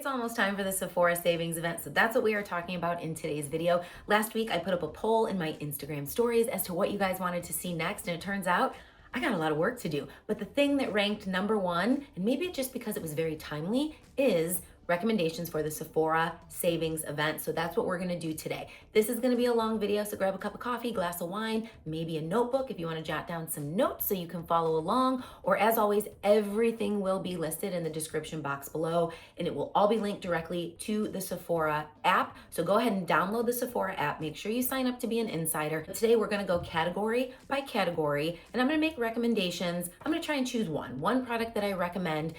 it's almost time for the Sephora savings event, so that's what we are talking about in today's video. Last week, I put up a poll in my Instagram stories as to what you guys wanted to see next, and it turns out I got a lot of work to do. But the thing that ranked number one, and maybe just because it was very timely, is recommendations for the Sephora savings event. So that's what we're gonna do today. This is gonna be a long video, so grab a cup of coffee, glass of wine, maybe a notebook if you wanna jot down some notes so you can follow along. Or as always, everything will be listed in the description box below, and it will all be linked directly to the Sephora app. So go ahead and download the Sephora app. Make sure you sign up to be an insider. Today, we're gonna go category by category, and I'm gonna make recommendations. I'm gonna try and choose one product that I recommend.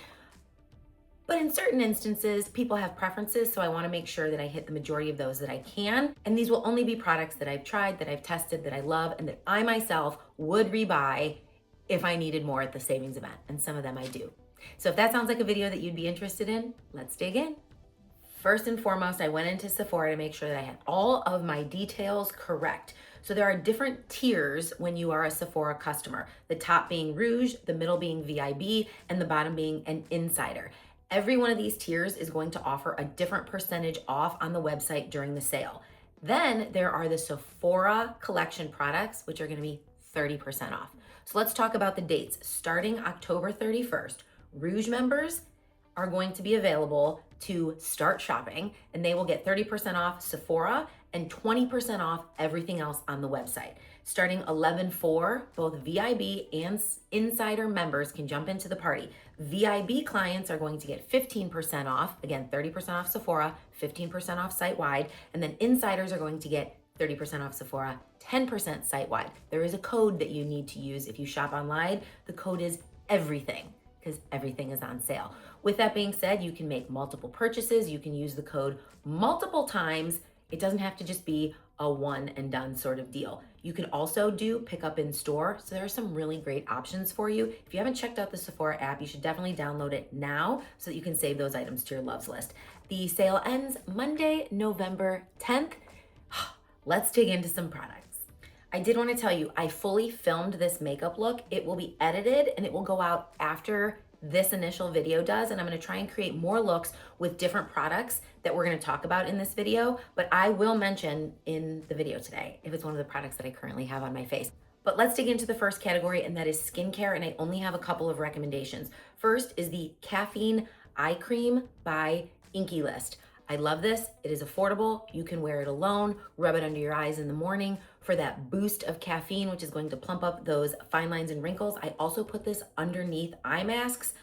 But in certain instances, people have preferences, so I wanna make sure that I hit the majority of those that I can. And these will only be products that I've tried, that I've tested, that I love, and that I myself would rebuy if I needed more at the savings event. And some of them I do. So if that sounds like a video that you'd be interested in, let's dig in. First and foremost, I went into Sephora to make sure that I had all of my details correct. So there are different tiers when you are a Sephora customer. The top being Rouge, the middle being VIB, and the bottom being an insider. Every one of these tiers is going to offer a different percentage off on the website during the sale. Then there are the Sephora collection products, which are gonna be 30% off. So let's talk about the dates. Starting October 31st, Rouge members are going to be available to start shopping, and they will get 30% off Sephora and 20% off everything else on the website. Starting 11/4, both VIB and Insider members can jump into the party. VIB clients are going to get 15% off, again, 30% off Sephora, 15% off site-wide, and then Insiders are going to get 30% off Sephora, 10% site-wide. There is a code that you need to use if you shop online. The code is EVERYTHING, because everything is on sale. With that being said, you can make multiple purchases. You can use the code multiple times. It doesn't have to just be a one and done sort of deal. You can also do pick up in store. So there are some really great options for you. If you haven't checked out the Sephora app, you should definitely download it now so that you can save those items to your loves list. The sale ends Monday, November 10th. Let's dig into some products. I did want to tell you, I fully filmed this makeup look. It will be edited and it will go out after this initial video does, and I'm gonna try and create more looks with different products that we're gonna talk about in this video, but I will mention in the video today if it's one of the products that I currently have on my face. But let's dig into the first category, and that is skincare, and I only have a couple of recommendations. First is the Caffeine Eye Cream by Inky List. I love this. It is affordable. You can wear it alone, rub it under your eyes in the morning for that boost of caffeine, which is going to plump up those fine lines and wrinkles. I also put this underneath eye masks.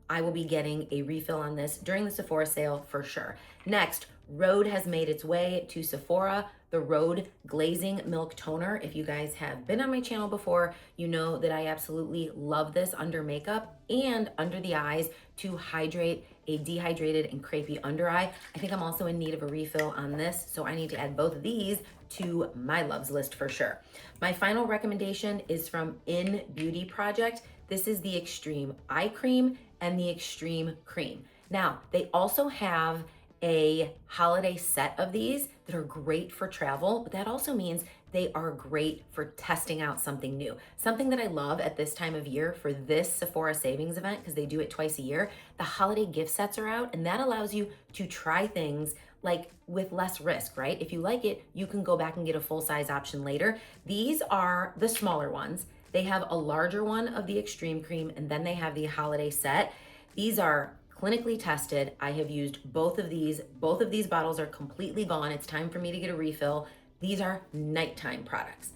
I will be getting a refill on this during the Sephora sale for sure. Next, Rhode has made its way to Sephora. The Rhode Glazing Milk Toner. If you guys have been on my channel before, you know that I absolutely love this under makeup and under the eyes to hydrate a dehydrated and crepey under eye. I think I'm also in need of a refill on this, so I need to add both of these to my loves list for sure. My final recommendation is from In Beauty Project. This is the Extreme Eye Cream and the Extreme Cream. Now, they also have a holiday set of these that are great for travel, but that also means they are great for testing out something new. Something that I love at this time of year for this Sephora savings event, because they do it twice a year, the holiday gift sets are out, and that allows you to try things like with less risk, right? If you like it, you can go back and get a full-size option later. These are the smaller ones. They have a larger one of the Extreme Cream, and then they have the holiday set. These are clinically tested. I have used both of these. Both of these bottles are completely gone. It's time for me to get a refill. These are nighttime products.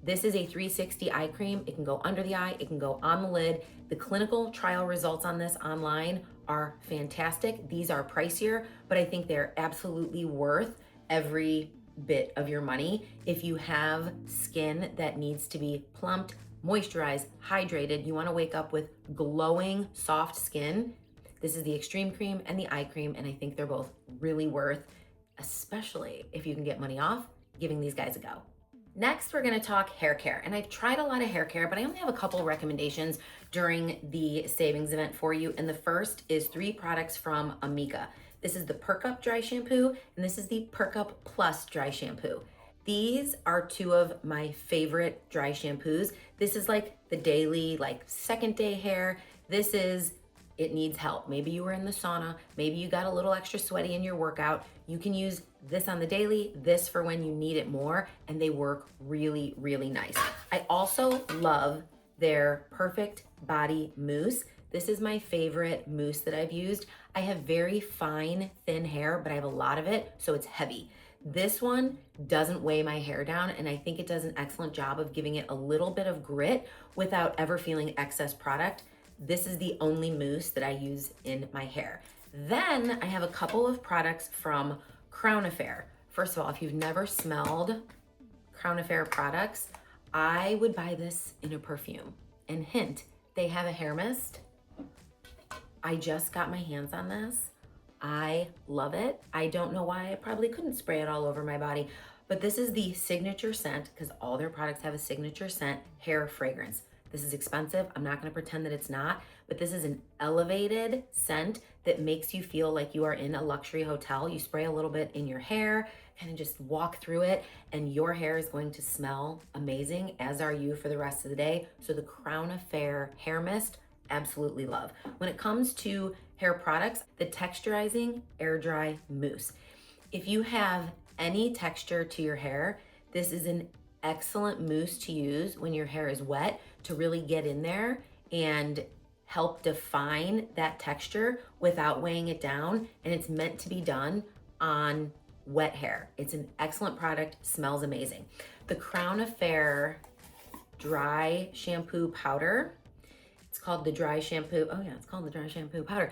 This is a 360 eye cream. It can go under the eye, it can go on the lid. The clinical trial results on this online are fantastic. These are pricier, but I think they're absolutely worth every bit of your money. If you have skin that needs to be plumped, moisturized, hydrated, you wanna wake up with glowing, soft skin, this is the Extreme Cream and the Eye Cream, and I think they're both really worth, especially if you can get money off, giving these guys a go. Next, we're gonna talk hair care. And I've tried a lot of hair care, but I only have a couple recommendations during the savings event for you. And the first is 3 products from Amika. This is the Perk Up Dry Shampoo, and this is the Perk Up Plus Dry Shampoo. These are 2 of my favorite dry shampoos. This is like the daily, like second day hair. This is it needs help. Maybe you were in the sauna, maybe you got a little extra sweaty in your workout. You can use this on the daily, this for when you need it more, and they work really, really nice. I also love their Perfect Body Mousse. This is my favorite mousse that I've used. I have very fine, thin hair, but I have a lot of it, so it's heavy. This one doesn't weigh my hair down, and I think it does an excellent job of giving it a little bit of grit without ever feeling excess product. This is the only mousse that I use in my hair. Then I have a couple of products from Crown Affair. First of all, if you've never smelled Crown Affair products, I would buy this in a perfume. And hint, they have a hair mist. I just got my hands on this. I love it. I don't know why. I probably couldn't spray it all over my body, but this is the signature scent, because all their products have a signature scent, hair fragrance. This is expensive. I'm not gonna pretend that it's not, but this is an elevated scent that makes you feel like you are in a luxury hotel. You spray a little bit in your hair, kind of just walk through it, and your hair is going to smell amazing, as are you for the rest of the day. So the Crown Affair hair mist, absolutely love. When it comes to hair products, the texturizing air dry mousse. If you have any texture to your hair, this is an excellent mousse to use when your hair is wet, to really get in there and help define that texture without weighing it down. And it's meant to be done on wet hair. It's an excellent product, smells amazing. The Crown Affair dry shampoo powder, it's called the dry shampoo. Oh yeah, it's called the dry shampoo powder.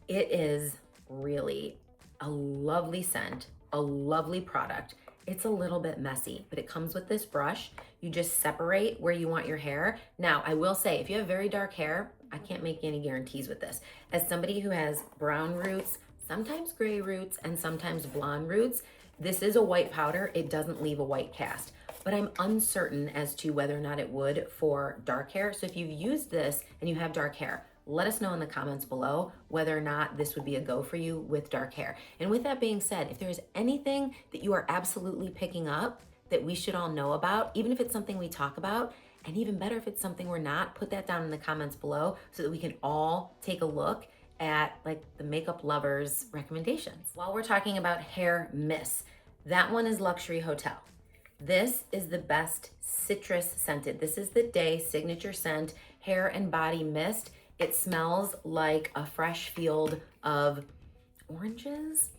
It is really a lovely scent, a lovely product. It's a little bit messy, but it comes with this brush. You just separate where you want your hair. Now, I will say, if you have very dark hair, I can't make any guarantees with this. As somebody who has brown roots, sometimes gray roots, and sometimes blonde roots, this is a white powder. It doesn't leave a white cast, but I'm uncertain as to whether or not it would for dark hair. So if you've used this and you have dark hair, let us know in the comments below whether or not this would be a go for you with dark hair. And with that being said, if there's anything that you are absolutely picking up that we should all know about, even if it's something we talk about, and even better if it's something we're not, put that down in the comments below so that we can all take a look at like the makeup lovers recommendations. While we're talking about hair mists, that one is Luxury Hotel. This is the best citrus scented. This is the Day Signature Scent Hair and Body Mist. It smells like a fresh field of oranges.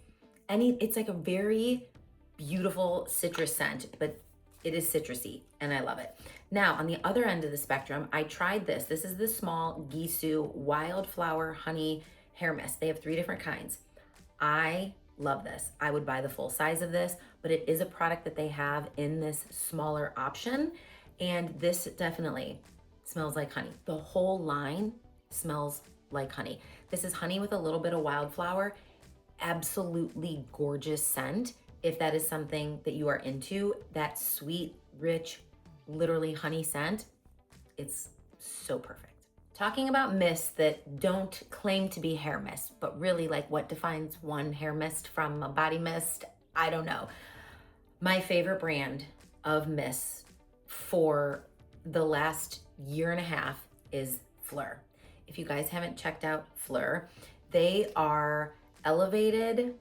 It's like a very beautiful citrus scent, but it is citrusy and I love it. Now, on the other end of the spectrum, I tried this. This is the small Gisou Wildflower Honey Hair Mist. They have 3 different kinds. I love this. I would buy the full size of this, but it is a product that they have in this smaller option. And this definitely smells like honey. The whole line smells like honey. This is honey with a little bit of wildflower. Absolutely gorgeous scent. If that is something that you are into, that sweet, rich, literally honey scent, it's so perfect. Talking about mists that don't claim to be hair mists, but really like what defines one hair mist from a body mist, I don't know. My favorite brand of mists for the last year and a half is Fleur. If you guys haven't checked out Fleur, they are elevated.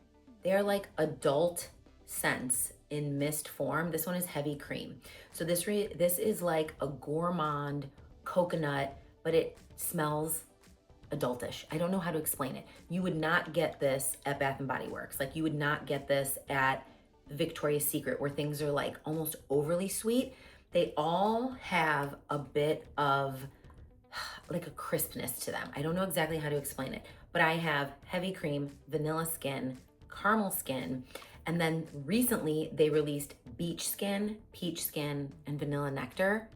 They are like adult scents in mist form. This one is heavy cream. So this is like a gourmand coconut, but it smells adultish. I don't know how to explain it. You would not get this at Bath and Body Works. Like you would not get this at Victoria's Secret where things are like almost overly sweet. They all have a bit of like a crispness to them. I don't know exactly how to explain it, but I have heavy cream, vanilla skin, caramel skin, and then recently they released beach skin, peach skin, and vanilla nectar,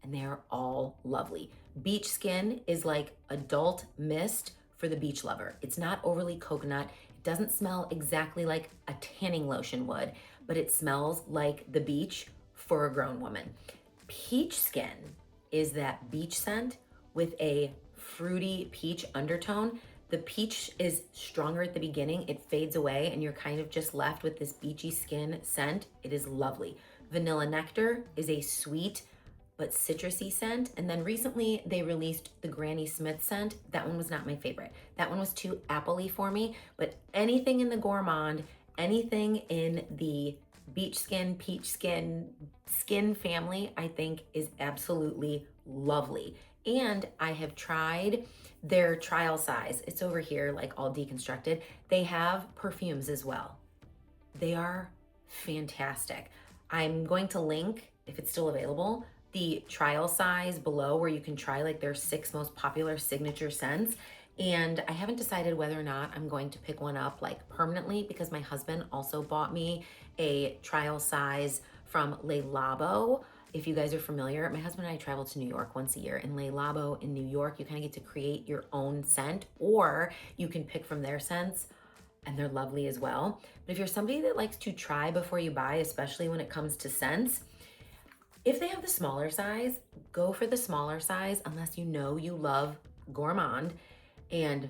and they are all lovely. Beach skin is like adult mist for the beach lover. It's not overly coconut. It doesn't smell exactly like a tanning lotion would, but it smells like the beach for a grown woman. Peach skin is that beach scent with a fruity peach undertone. The peach is stronger at the beginning, it fades away, and you're kind of just left with this beachy skin scent. It is lovely. Vanilla nectar is a sweet, but citrusy scent. And then recently they released the Granny Smith scent. That one was not my favorite. That one was too appley for me, but anything in the Gourmand, anything in the beach skin, peach skin family, I think is absolutely lovely. And I have tried their trial size. It's over here, like all deconstructed. They have perfumes as well. They are fantastic. I'm going to link, if it's still available, the trial size below where you can try like their 6 most popular signature scents. And I haven't decided whether or not I'm going to pick one up like permanently, because my husband also bought me a trial size from Le Labo. If you guys are familiar, my husband and I travel to New York once a year. In Le Labo in New York, you kind of get to create your own scent, or you can pick from their scents, and they're lovely as well. But if you're somebody that likes to try before you buy, especially when it comes to scents, if they have the smaller size, go for the smaller size unless you know you love Gourmand and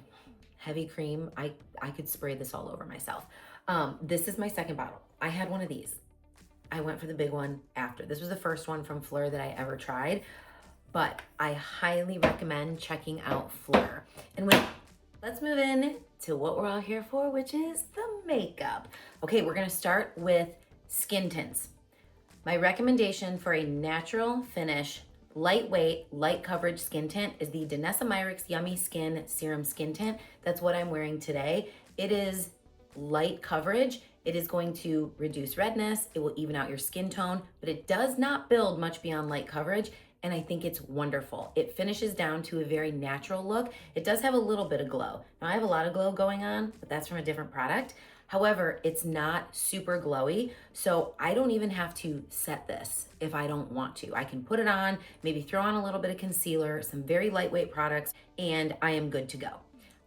heavy cream. I could spray this all over myself. This is my second bottle. I had one of these. I went for the big one after. This was the first one from Fleur that I ever tried, but I highly recommend checking out Fleur. And let's move in to what we're all here for, which is the makeup. Okay, we're gonna start with skin tints. My recommendation for a natural finish, lightweight, light coverage skin tint is the Danessa Myricks Yummy Skin Serum Skin Tint. That's what I'm wearing today. It is light coverage. It is going to reduce redness. It will even out your skin tone, but it does not build much beyond light coverage. And I think it's wonderful. It finishes down to a very natural look. It does have a little bit of glow. Now I have a lot of glow going on, but that's from a different product. However, it's not super glowy, so I don't even have to set this if I don't want to. I can put it on, maybe throw on a little bit of concealer, some very lightweight products, and I am good to go.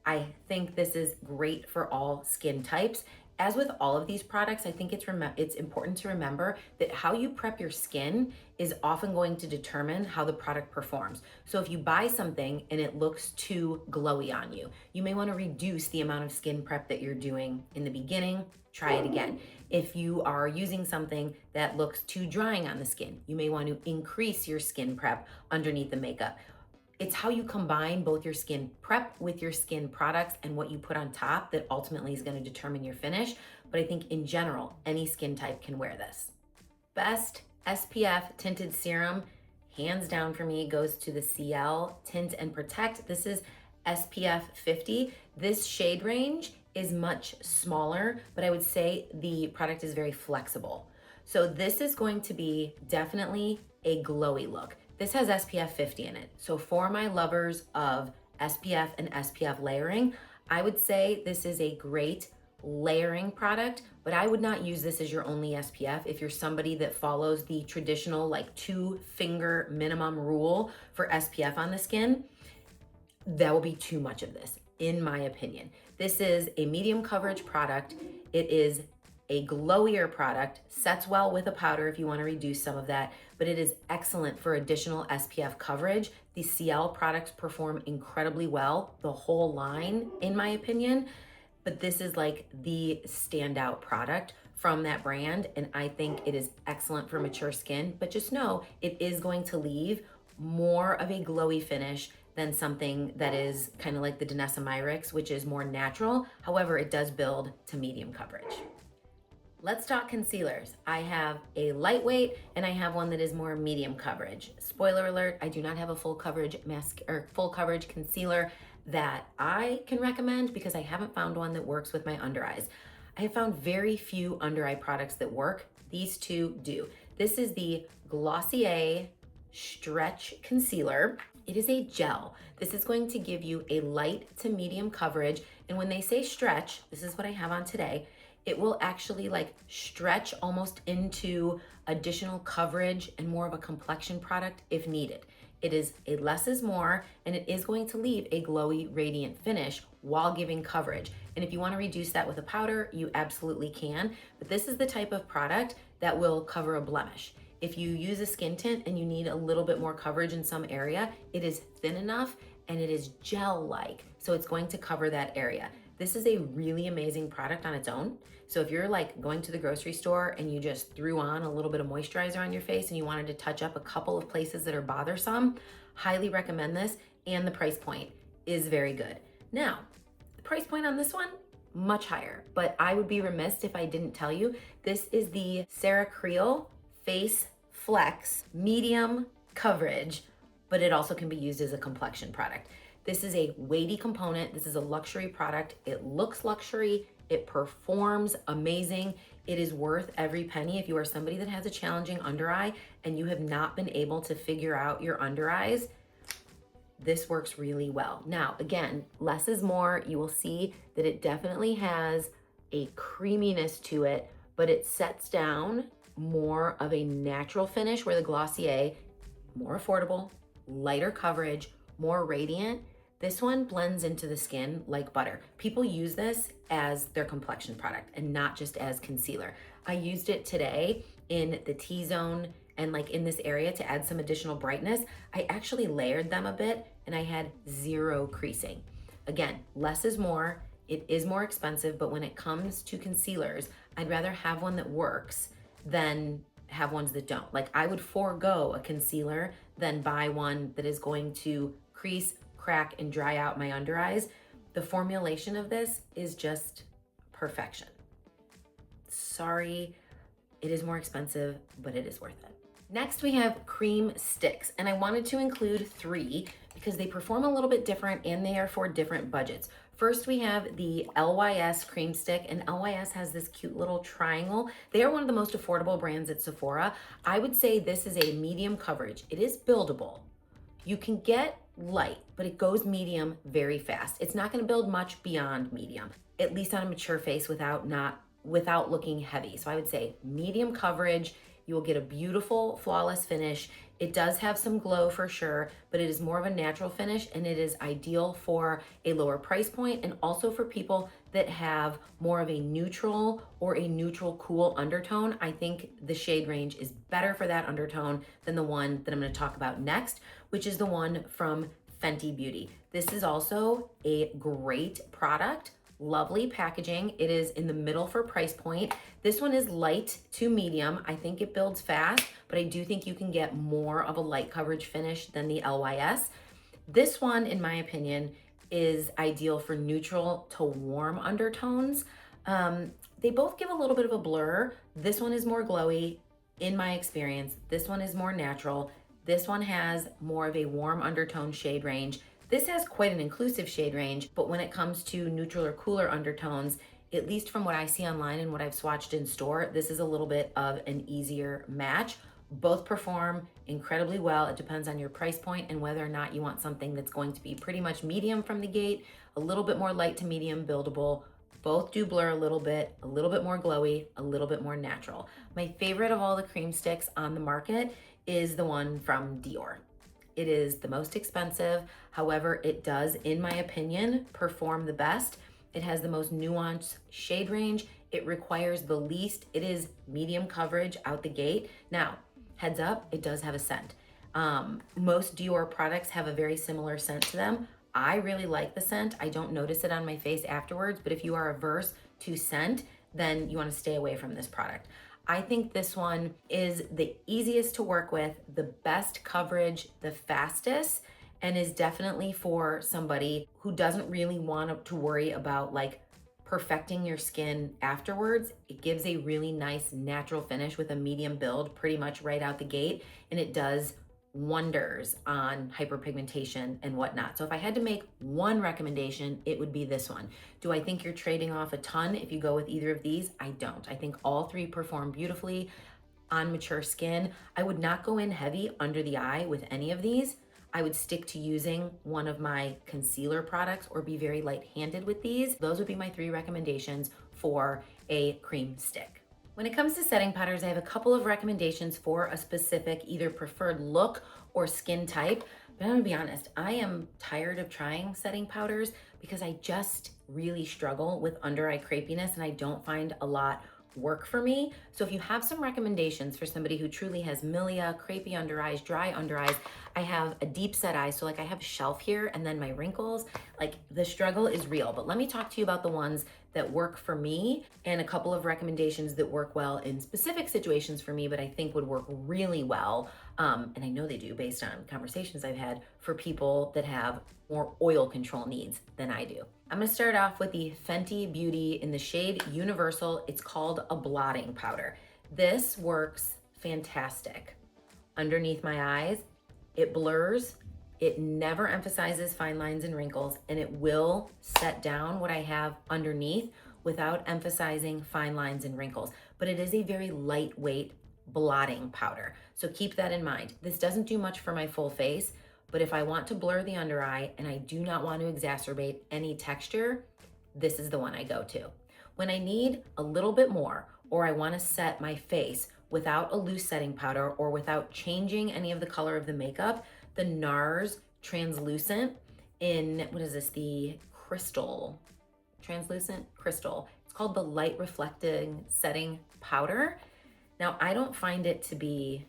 I think this is great for all skin types. As with all of these products, I think it's important to remember that how you prep your skin is often going to determine how the product performs. So if you buy something and it looks too glowy on you, you may want to reduce the amount of skin prep that you're doing in the beginning. Try it again. If you are using something that looks too drying on the skin, you may want to increase your skin prep underneath the makeup. It's how you combine both your skin prep with your skin products and what you put on top that ultimately is going to determine your finish. But I think in general, any skin type can wear this. Best SPF tinted serum, hands down for me, goes to the CL Tint and Protect. This is SPF 50. This shade range is much smaller, but I would say the product is very flexible. So this is going to be definitely a glowy look. This has SPF 50 in it. So for my lovers of SPF and SPF layering, I would say this is a great layering product, but I would not use this as your only SPF. If you're somebody that follows the traditional like 2-finger minimum rule for SPF on the skin, that will be too much of this, in my opinion. This is a medium coverage product. It is a glowier product, sets well with a powder if you want to reduce some of that, but it is excellent for additional SPF coverage. The CL products perform incredibly well, the whole line, in my opinion, but this is like the standout product from that brand, and I think it is excellent for mature skin, but just know it is going to leave more of a glowy finish than something that is kind of like the Danessa Myricks, which is more natural. However, it does build to medium coverage. Let's talk concealers. I have a lightweight and I have one that is more medium coverage. Spoiler alert, I do not have a full coverage full coverage concealer that I can recommend because I haven't found one that works with my under eyes. I have found very few under eye products that work. These two do. This is the Glossier Stretch Concealer. It is a gel. This is going to give you a light to medium coverage. And when they say stretch, this is what I have on today, it will actually like stretch almost into additional coverage and more of a complexion product if needed. It is a less is more, and it is going to leave a glowy, radiant finish while giving coverage. And if you want to reduce that with a powder, you absolutely can. But this is the type of product that will cover a blemish. If you use a skin tint and you need a little bit more coverage in some area, it is thin enough and it is gel-like, so it's going to cover that area. This is a really amazing product on its own. So if you're like going to the grocery store and you just threw on a little bit of moisturizer on your face and you wanted to touch up a couple of places that are bothersome, highly recommend this. And the price point is very good. Now, the price point on this one, much higher, but I would be remiss if I didn't tell you, this is the Sarah Creel Face Flex Medium Coverage, but it also can be used as a complexion product. This is a weighty component. This is a luxury product. It looks luxury. It performs amazing. It is worth every penny. If you are somebody that has a challenging under eye and you have not been able to figure out your under eyes, this works really well. Now, again, less is more. You will see that it definitely has a creaminess to it, but it sets down more of a natural finish where the Glossier, more affordable, lighter coverage, more radiant. This one blends into the skin like butter. People use this as their complexion product and not just as concealer. I used it today in the T-zone and like in this area to add some additional brightness. I actually layered them a bit and I had zero creasing. Again, less is more. It is more expensive, but when it comes to concealers, I'd rather have one that works than have ones that don't. Like I would forego a concealer than buy one that is going to crease, crack, and dry out my under eyes. The formulation of this is just perfection. Sorry, it is more expensive, but it is worth it. Next, we have cream sticks, and I wanted to include 3 because they perform a little bit different and they are for different budgets. First, we have the LYS cream stick, and LYS has this cute little triangle. They are one of the most affordable brands at Sephora. I would say this is a medium coverage. It is buildable. You can get light, but it goes medium very fast. It's not gonna build much beyond medium, at least on a mature face without looking heavy. So I would say medium coverage. You will get a beautiful, flawless finish. It does have some glow for sure, but it is more of a natural finish and it is ideal for a lower price point and also for people that have more of a neutral or a neutral cool undertone. I think the shade range is better for that undertone than the one that I'm gonna talk about next, which is the one from Fenty Beauty. This is also a great product. Lovely packaging. It is in the middle for price point. This one is light to medium. I think it builds fast, but I do think you can get more of a light coverage finish than the LYS. This one, in my opinion, is ideal for neutral to warm undertones. They both give a little bit of a blur. This one is more glowy in my experience. This one is more natural. This one has more of a warm undertone shade range. This has quite an inclusive shade range, but when it comes to neutral or cooler undertones, at least from what I see online and what I've swatched in store, this is a little bit of an easier match. Both perform incredibly well. It depends on your price point and whether or not you want something that's going to be pretty much medium from the gate, a little bit more light to medium buildable. Both do blur a little bit more glowy, a little bit more natural. My favorite of all the cream sticks on the market is the one from Dior. It is the most expensive. However, it does, in my opinion, perform the best. It has the most nuanced shade range. It requires the least. It is medium coverage out the gate. Now, heads up, it does have a scent. Most Dior products have a very similar scent to them. I really like the scent. I don't notice it on my face afterwards, but if you are averse to scent, then you want to stay away from this product. I think this one is the easiest to work with, the best coverage, the fastest, and is definitely for somebody who doesn't really want to worry about like perfecting your skin afterwards. It gives a really nice natural finish with a medium build pretty much right out the gate, and it does wonders on hyperpigmentation and whatnot. So if I had to make one recommendation, it would be this one. Do I think you're trading off a ton if you go with either of these? I don't. I think all 3 perform beautifully on mature skin. I would not go in heavy under the eye with any of these. I would stick to using one of my concealer products or be very light-handed with these. Those would be my 3 recommendations for a cream stick. When it comes to setting powders, I have a couple of recommendations for a specific either preferred look or skin type. But I'm gonna be honest, I am tired of trying setting powders because I just really struggle with under eye crepiness and I don't find a lot work for me. So if you have some recommendations for somebody who truly has milia, crepey under eyes, dry under eyes, I have a deep set eye. So like I have shelf here and then my wrinkles, like the struggle is real. But let me talk to you about the ones that work for me and a couple of recommendations that work well in specific situations for me, but I think would work really well. And I know they do based on conversations I've had for people that have more oil control needs than I do. I'm gonna start off with the Fenty Beauty in the shade Universal. It's called a blotting powder. This works fantastic underneath my eyes. It blurs, it never emphasizes fine lines and wrinkles, and it will set down what I have underneath without emphasizing fine lines and wrinkles. But it is a very lightweight blotting powder. So keep that in mind. This doesn't do much for my full face, but if I want to blur the under eye and I do not want to exacerbate any texture, this is the one I go to. When I need a little bit more, or I want to set my face without a loose setting powder or without changing any of the color of the makeup, the NARS Translucent in, what is this, the crystal, translucent crystal. It's called the Light Reflecting Setting Powder. Now, I don't find it to be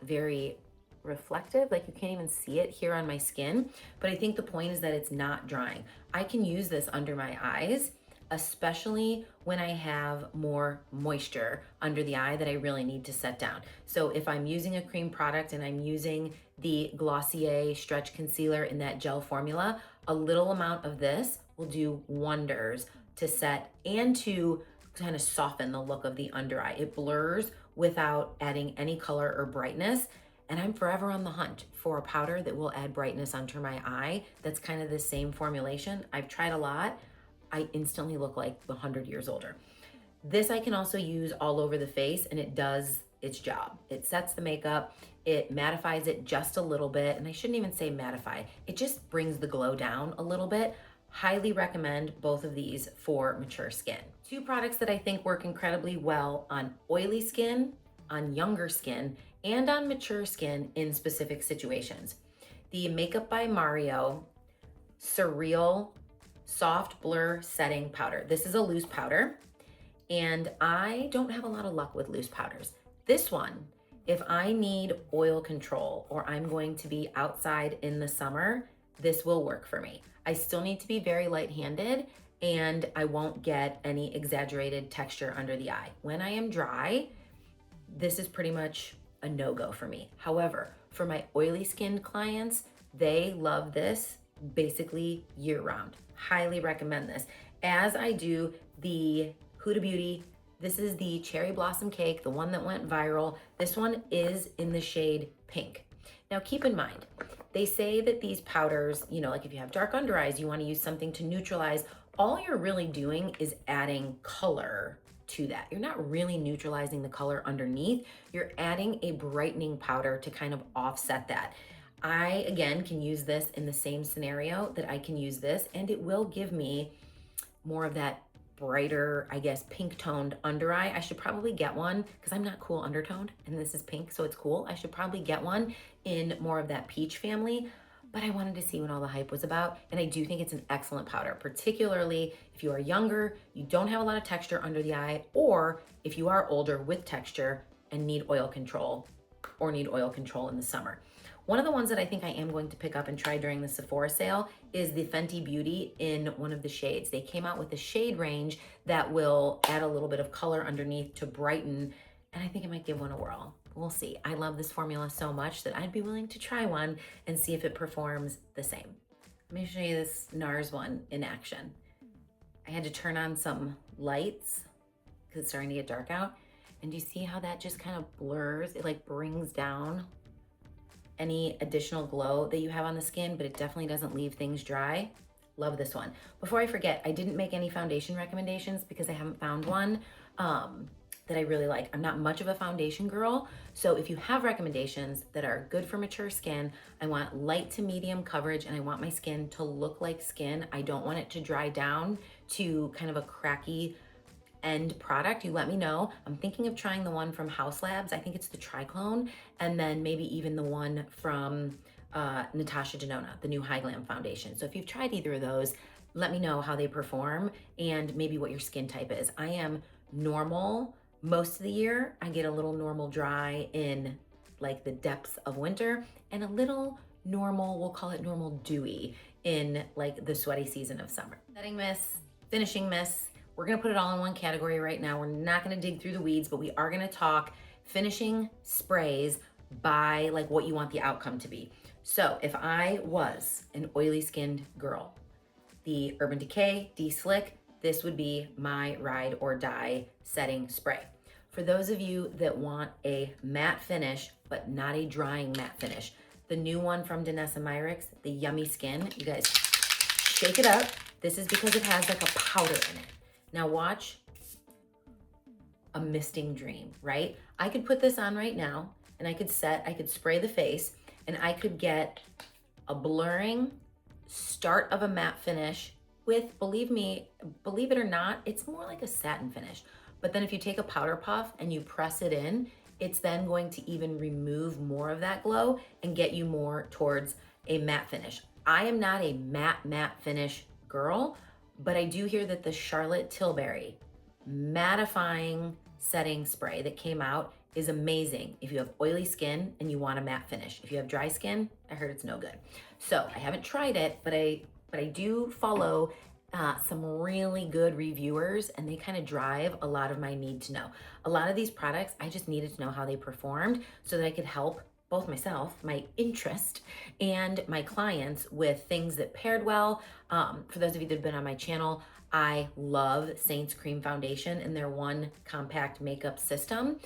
very reflective, like you can't even see it here on my skin, but I think the point is that it's not drying. I can use this under my eyes, especially when I have more moisture under the eye that I really need to set down. So if I'm using a cream product and I'm using the Glossier Stretch Concealer in that gel formula, a little amount of this will do wonders to set and to kind of soften the look of the under eye. It blurs without adding any color or brightness. And I'm forever on the hunt for a powder that will add brightness under my eye. That's kind of the same formulation. I've tried a lot. I instantly look like 100 years older. This I can also use all over the face and it does its job. It sets the makeup, it mattifies it just a little bit. And I shouldn't even say mattify. It just brings the glow down a little bit. Highly recommend both of these for mature skin. Two products that I think work incredibly well on oily skin, on younger skin, and on mature skin in specific situations. The Makeup by Mario Surreal Soft Blur Setting Powder. This is a loose powder, and I don't have a lot of luck with loose powders. This one, if I need oil control or I'm going to be outside in the summer, this will work for me. I still need to be very light-handed and I won't get any exaggerated texture under the eye. When I am dry, this is pretty much a no-go for me. However, for my oily skinned clients, they love this basically year-round. Highly recommend this. As I do the Huda Beauty, this is the Cherry Blossom Cake, the one that went viral. This one is in the shade Pink. Now keep in mind, they say that these powders, you know, like if you have dark under eyes, you want to use something to neutralize. All you're really doing is adding color to that. You're not really neutralizing the color underneath. You're adding a brightening powder to kind of offset that. I, again, can use this in the same scenario that I can use this, and it will give me more of that brighter, I guess, pink toned under eye. I should probably get one because I'm not cool undertoned and this is pink, so it's cool. I should probably get one in more of that peach family, but I wanted to see what all the hype was about. And I do think it's an excellent powder, particularly if you are younger, you don't have a lot of texture under the eye, or if you are older with texture and need oil control or need oil control in the summer. One of the ones that I think I am going to pick up and try during the Sephora sale is the Fenty Beauty in one of the shades. They came out with a shade range that will add a little bit of color underneath to brighten, and I think I might give one a whirl. We'll see. I love this formula so much that I'd be willing to try one and see if it performs the same. Let me show you this NARS one in action. I had to turn on some lights because it's starting to get dark out. And do you see how that just kind of blurs? It like brings down any additional glow that you have on the skin, but it definitely doesn't leave things dry. Love this one. Before I forget, I didn't make any foundation recommendations because I haven't found one that I really like. I'm not much of a foundation girl, so if you have recommendations that are good for mature skin, I want light to medium coverage and I want my skin to look like skin. I don't want it to dry down to kind of a cracky end product. You let me know. I'm thinking of trying the one from House Labs. I think it's the Triclone, and then maybe even the one from Natasha Denona, the new High Glam foundation. So if you've tried either of those, let me know how they perform and maybe what your skin type is. I am normal most of the year. I get a little normal dry in like the depths of winter, and a little normal, we'll call it normal dewy, in like the sweaty season of summer. Setting mist, finishing mist, we're gonna put it all in one category right now. We're not gonna dig through the weeds, but we are gonna talk finishing sprays by like what you want the outcome to be. So if I was an oily skinned girl, the Urban Decay D-Slick, this would be my ride or die setting spray. For those of you that want a matte finish, but not a drying matte finish, the new one from Danessa Myricks, the Yummy Skin, you guys shake it up. This is because it has like a powder in it. Now watch a misting dream, right? I could put this on right now and I could spray the face and I could get a blurring start of a matte finish with, believe it or not, it's more like a satin finish. But then if you take a powder puff and you press it in, it's then going to even remove more of that glow and get you more towards a matte finish. I am not a matte finish girl, but I do hear that the Charlotte Tilbury mattifying setting spray that came out is amazing if you have oily skin and you want a matte finish. If you have dry skin, I heard it's no good. So I haven't tried it, but I do follow some really good reviewers, and they kind of drive a lot of my need to know. A lot of these products, I just needed to know how they performed so that I could help both myself, my interest, and my clients with things that paired well. For those of you that have been on my channel, I love Saints Cream Foundation and their one compact makeup system,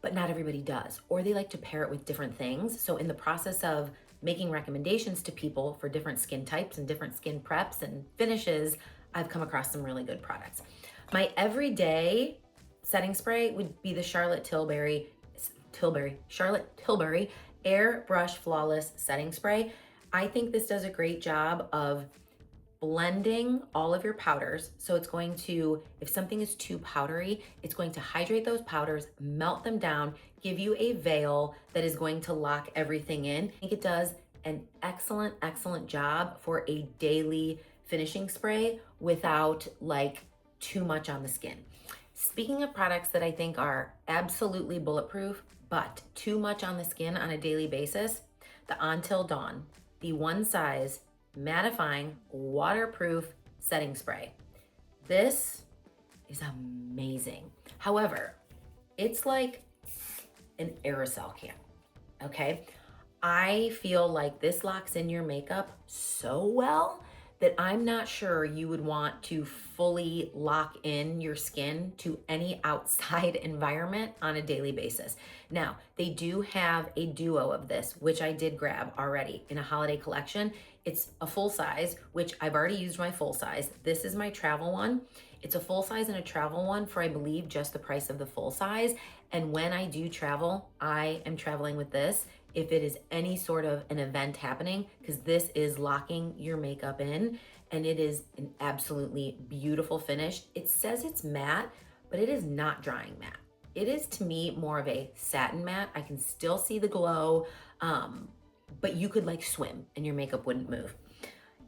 but not everybody does, or they like to pair it with different things. So in the process of making recommendations to people for different skin types and different skin preps and finishes, I've come across some really good products. My everyday setting spray would be the Charlotte Tilbury Airbrush Flawless Setting Spray. I think this does a great job of blending all of your powders. So it's going to, if something is too powdery, it's going to hydrate those powders, melt them down, give you a veil that is going to lock everything in. I think it does an excellent job for a daily finishing spray without like too much on the skin. Speaking of products that I think are absolutely bulletproof, but too much on the skin on a daily basis, the Until Dawn, the one size mattifying waterproof setting spray. This is amazing. However, it's like an aerosol can, okay? I feel like this locks in your makeup so well that I'm not sure you would want to fully lock in your skin to any outside environment on a daily basis. Now, they do have a duo of this, which I did grab already in a holiday collection. It's a full size, which I've already used my full size. This is my travel one. It's a full size and a travel one for, I believe, just the price of the full size. And when I do travel, I am traveling with this if it is any sort of an event happening, because this is locking your makeup in, and it is an absolutely beautiful finish. It says it's matte, but it is not drying matte. It is, to me, more of a satin matte. I can still see the glow, but you could like swim and your makeup wouldn't move.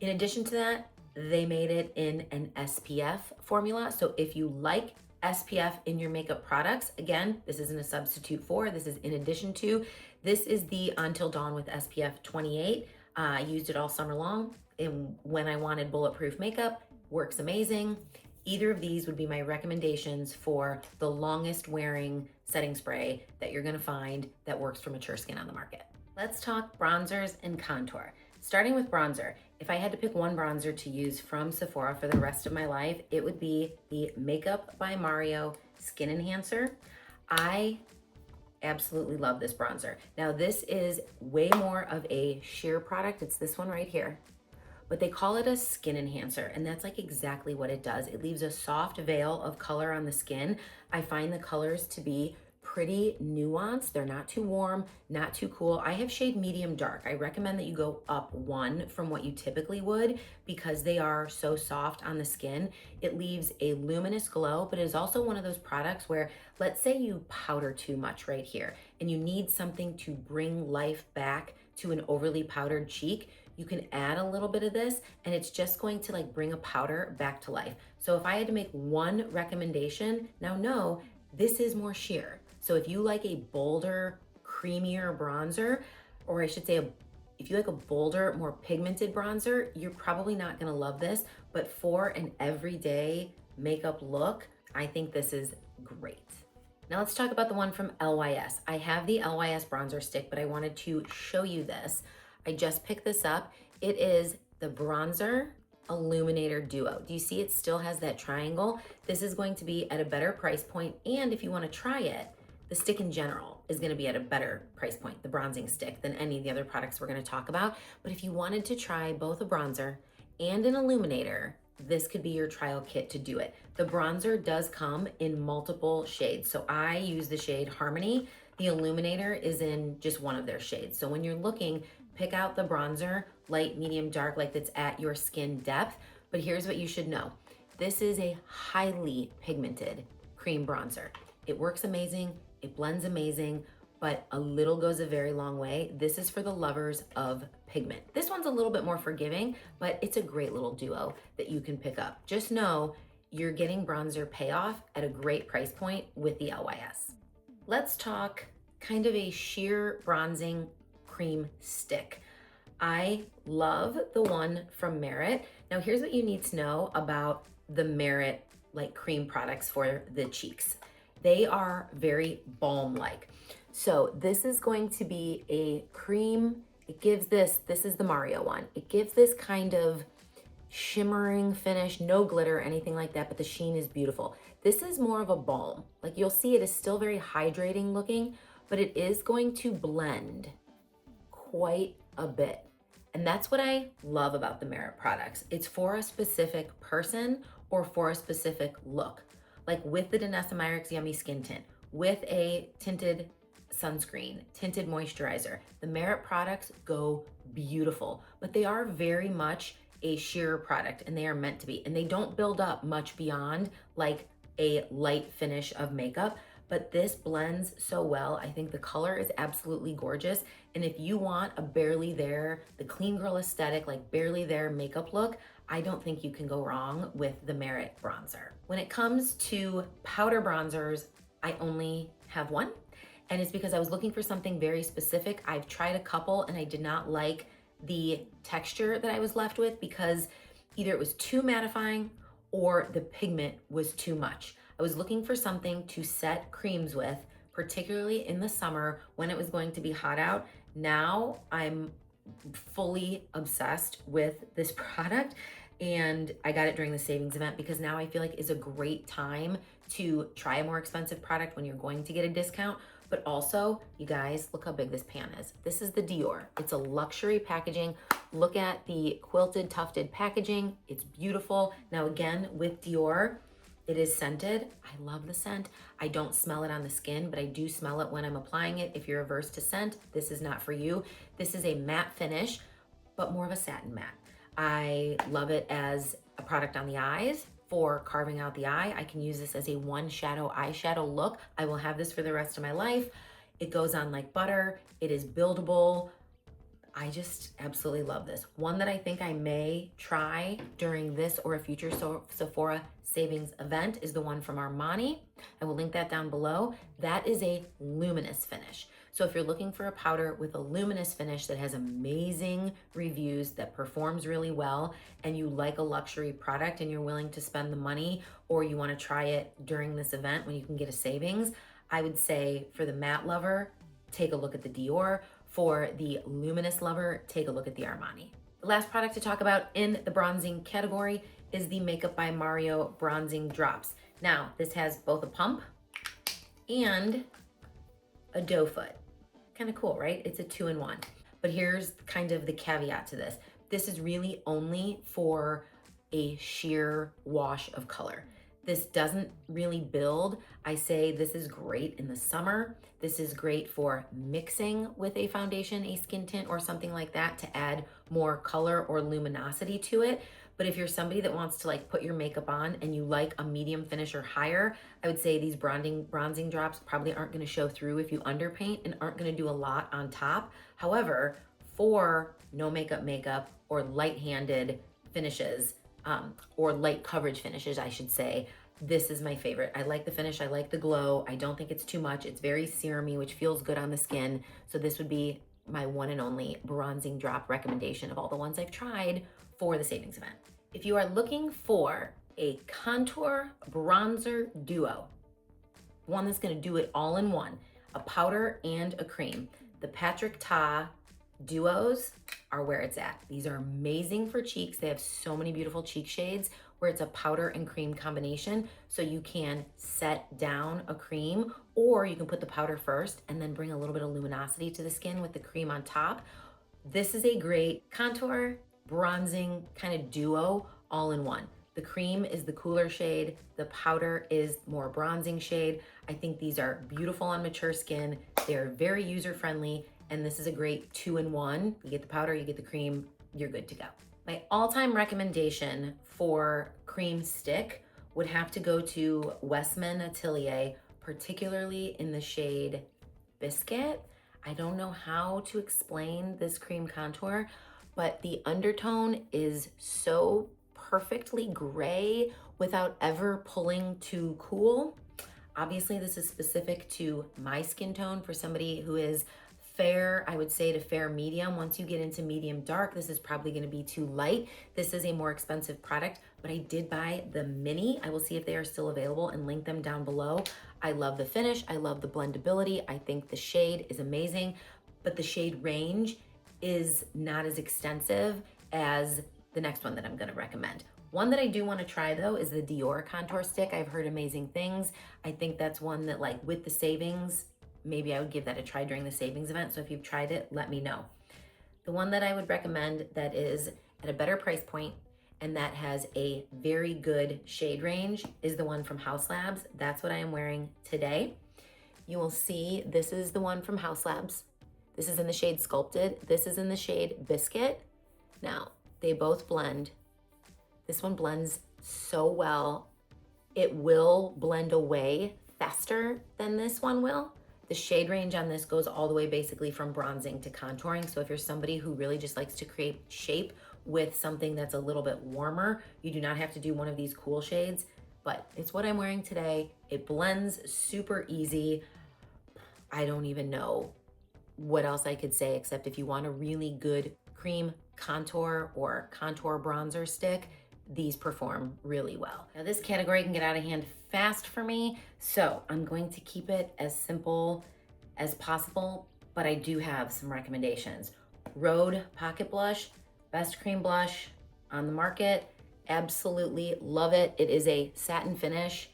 In addition to that, they made it in an SPF formula. So if you like SPF in your makeup products, again, this isn't a substitute for, this is in addition to. This is the Until Dawn with SPF 28. I used it all summer long, and when I wanted bulletproof makeup, works amazing. Either of these would be my recommendations for the longest wearing setting spray that you're gonna find that works for mature skin on the market. Let's talk bronzers and contour. Starting with bronzer, if I had to pick one bronzer to use from Sephora for the rest of my life, it would be the Makeup by Mario Skin Enhancer. I absolutely love this bronzer. Now this is way more of a sheer product. It's this one right here, but they call it a skin enhancer, and that's like exactly what it does. It leaves a soft veil of color on the skin. I find the colors to be pretty nuanced. They're not too warm, not too cool. I have shade medium dark. I recommend that you go up one from what you typically would because they are so soft on the skin. It leaves a luminous glow, but it is also one of those products where, let's say you powder too much right here and you need something to bring life back to an overly powdered cheek. you can add a little bit of this and it's just going to like bring a powder back to life. So if I had to make one recommendation, now no, this is more sheer. So if you like a bolder, creamier bronzer, or I should say if you like a bolder, more pigmented bronzer, you're probably not gonna love this, but for an everyday makeup look, I think this is great. Now let's talk about the one from LYS. I have the LYS bronzer stick, but I wanted to show you this. I just picked this up. It is the Bronzer Illuminator Duo. Do you see it still has that triangle? This is going to be at a better price point, and if you wanna try it, the stick in general is gonna be at a better price point, the bronzing stick, than any of the other products we're gonna talk about. But if you wanted to try both a bronzer and an illuminator, this could be your trial kit to do it. The bronzer does come in multiple shades. So I use the shade Harmony. The illuminator is in just one of their shades. So when you're looking, pick out the bronzer, light, medium, dark, like that's at your skin depth. But here's what you should know. This is a highly pigmented cream bronzer. It works amazing, it blends amazing, but a little goes a very long way. This is for the lovers of pigment. This one's a little bit more forgiving, but it's a great little duo that you can pick up. Just know you're getting bronzer payoff at a great price point with the LYS. Let's talk kind of a sheer bronzing cream stick. I love the one from Merit. Now here's what you need to know about the Merit like cream products for the cheeks. They are very balm-like. So this is going to be a cream. It gives this is the Mario one. It gives this kind of shimmering finish, no glitter, anything like that, but the sheen is beautiful. This is more of a balm. Like you'll see it is still very hydrating looking, but it is going to blend quite a bit. And that's what I love about the Merit products. It's for a specific person or for a specific look. Like with the Danessa Myricks Yummy Skin Tint, with a tinted sunscreen, tinted moisturizer. The Merit products go beautiful, but they are very much a sheer product and they are meant to be. And they don't build up much beyond like a light finish of makeup, but this blends so well. I think the color is absolutely gorgeous. And if you want a barely there, the clean girl aesthetic, like barely there makeup look, I don't think you can go wrong with the Merit bronzer. When it comes to powder bronzers, I only have one. And it's because I was looking for something very specific. I've tried a couple and I did not like the texture that I was left with because either it was too mattifying or the pigment was too much. I was looking for something to set creams with, particularly in the summer when it was going to be hot out. Now I'm fully obsessed with this product and I got it during the savings event because now I feel like is a great time to try a more expensive product when you're going to get a discount. But also, you guys, look how big this pan is. This is the Dior. It's a luxury packaging. Look at the quilted, tufted packaging. It's beautiful. Now again, with Dior, it is scented. I love the scent. I don't smell it on the skin, but I do smell it when I'm applying it. If you're averse to scent, this is not for you. This is a matte finish, but more of a satin matte. I love it as a product on the eyes. For carving out the eye, I can use this as a one shadow eyeshadow look. I will have this for the rest of my life. It goes on like butter. It is buildable. I just absolutely love this. One that I think I may try during this or a future Sephora savings event is the one from Armani. I will link that down below. That is a luminous finish. So if you're looking for a powder with a luminous finish that has amazing reviews, that performs really well, and you like a luxury product and you're willing to spend the money, or you want to try it during this event when you can get a savings, I would say for the matte lover, take a look at the Dior. For the luminous lover, take a look at the Armani. The last product to talk about in the bronzing category is the Makeup by Mario Bronzing Drops. Now, this has both a pump and a doe foot. Kind of cool, right? It's a 2-in-1. But here's kind of the caveat to this. This is really only for a sheer wash of color. This doesn't really build. I say this is great in the summer. This is great for mixing with a foundation, a skin tint, or something like that to add more color or luminosity to it. But if you're somebody that wants to like put your makeup on and you like a medium finish or higher, I would say these bronzing drops probably aren't gonna show through if you underpaint and aren't gonna do a lot on top. However, for no makeup makeup or light-handed finishes, or light coverage finishes, I should say, this is my favorite. I like the finish, I like the glow. I don't think it's too much. It's very serumy, which feels good on the skin. So this would be my one and only bronzing drop recommendation of all the ones I've tried for the savings event. If you are looking for a contour bronzer duo, one that's gonna do it all in one, a powder and a cream, the Patrick Ta duos are where it's at. These are amazing for cheeks. They have so many beautiful cheek shades where it's a powder and cream combination. So you can set down a cream, or you can put the powder first and then bring a little bit of luminosity to the skin with the cream on top. This is a great contour, bronzing kind of duo all in one. The cream is the cooler shade. The powder is more bronzing shade. I think these are beautiful on mature skin. They're very user-friendly, and this is a great 2-in-1. You get the powder, you get the cream, you're good to go. My all-time recommendation for cream stick would have to go to Westman Atelier, particularly in the shade Biscuit. I don't know how to explain this cream contour, but the undertone is so perfectly gray without ever pulling too cool. Obviously, this is specific to my skin tone. For somebody who is fair, I would say to fair medium. Once you get into medium dark, this is probably gonna be too light. This is a more expensive product, but I did buy the mini. I will see if they are still available and link them down below. I love the finish, I love the blendability. I think the shade is amazing, but the shade range is not as extensive as the next one that I'm gonna recommend. One that I do wanna try though is the Dior contour stick. I've heard amazing things. I think that's one that, like, with the savings, maybe I would give that a try during the savings event. So if you've tried it, let me know. The one that I would recommend that is at a better price point and that has a very good shade range is the one from House Labs. That's what I am wearing today. You will see this is the one from House Labs. This is in the shade Sculpted. This is in the shade Biscuit. Now, they both blend. This one blends so well. It will blend away faster than this one will. The shade range on this goes all the way basically from bronzing to contouring. So if you're somebody who really just likes to create shape with something that's a little bit warmer, you do not have to do one of these cool shades, but it's what I'm wearing today. It blends super easy. I don't even know what else I could say, except if you want a really good cream contour or contour bronzer stick, these perform really well. Now this category can get out of hand fast for me, so I'm going to keep it as simple as possible, but I do have some recommendations. Rhode Pocket Blush, best cream blush on the market. Absolutely love it. It is a satin finish.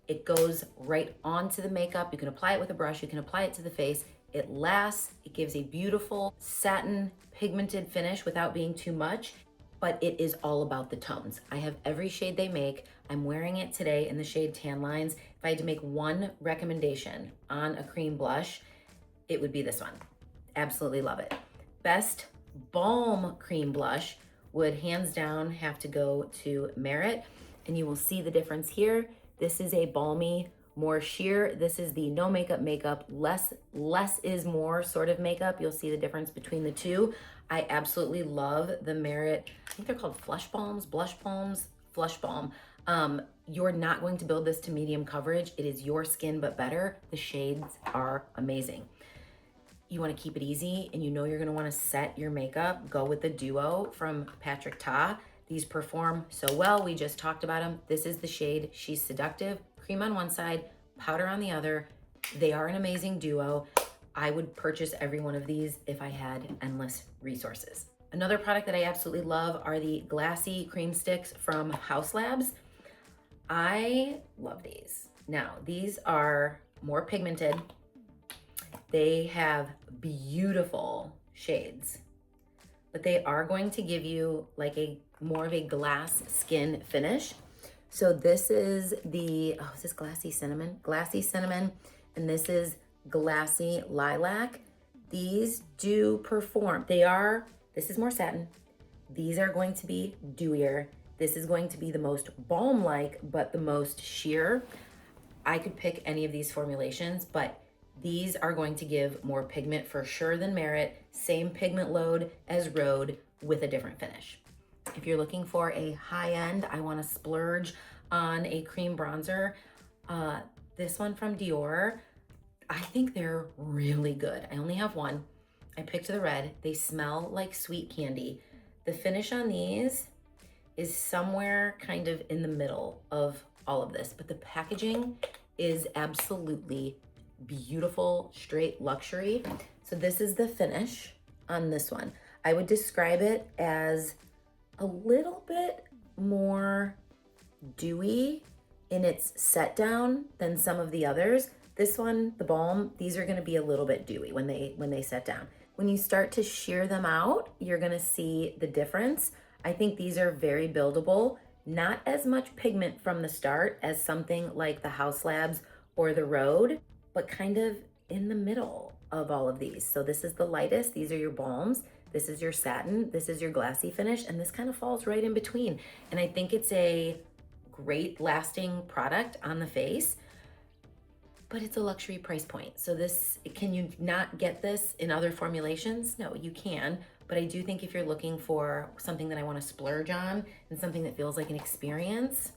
It goes right onto the makeup. You can apply it with a brush, you can apply it to the face. It lasts, it gives a beautiful satin pigmented finish without being too much, but it is all about the tones. I have every shade they make. I'm wearing it today in the shade Tan Lines. If I had to make one recommendation on a cream blush, it would be this one. Absolutely love it. Best balm cream blush would hands down have to go to Merit, and you will see the difference here. This is a balmy, more sheer. This is the no makeup makeup, less is more sort of makeup. You'll see the difference between the two. I absolutely love the Merit, I think they're called Flush Balms, Blush Balms, Flush Balm. You're not going to build this to medium coverage. It is your skin, but better. The shades are amazing. You wanna keep it easy and you know you're gonna wanna set your makeup, go with the duo from Patrick Ta. These perform so well. We just talked about them. This is the shade She's Seductive. Cream on one side, powder on the other. They are an amazing duo. I would purchase every one of these if I had endless resources. Another product that I absolutely love are the Glassy Cream Sticks from House Labs. I love these. Now, these are more pigmented. They have beautiful shades, but they are going to give you like a more of a glass skin finish. So this is the, is this Glassy Cinnamon? Glassy Cinnamon, and this is Glassy Lilac. These do perform. This is more satin. These are going to be dewier. This is going to be the most balm-like, but the most sheer. I could pick any of these formulations, but These are going to give more pigment for sure than Merit, same pigment load as Rhode with a different finish. If you're looking for a high end, I want to splurge on a cream bronzer. This one from Dior, I think they're really good. I only have one. I picked the red. They smell like sweet candy. The finish on these is somewhere kind of in the middle of all of this, but the packaging is absolutely beautiful, straight luxury. So this is the finish on this one. I would describe it as a little bit more dewy in its set down than some of the others. This one, the balm, these are gonna be a little bit dewy when they set down. When you start to shear them out, you're gonna see the difference. I think these are very buildable, not as much pigment from the start as something like the House Labs or the Rhode, but kind of in the middle of all of these. So this is the lightest, these are your balms, this is your satin, this is your glassy finish, and this kind of falls right in between. And I think it's a great lasting product on the face, but it's a luxury price point. So this, can you not get this in other formulations? No, you can. But I do think if you're looking for something that I want to splurge on and something that feels like an experience,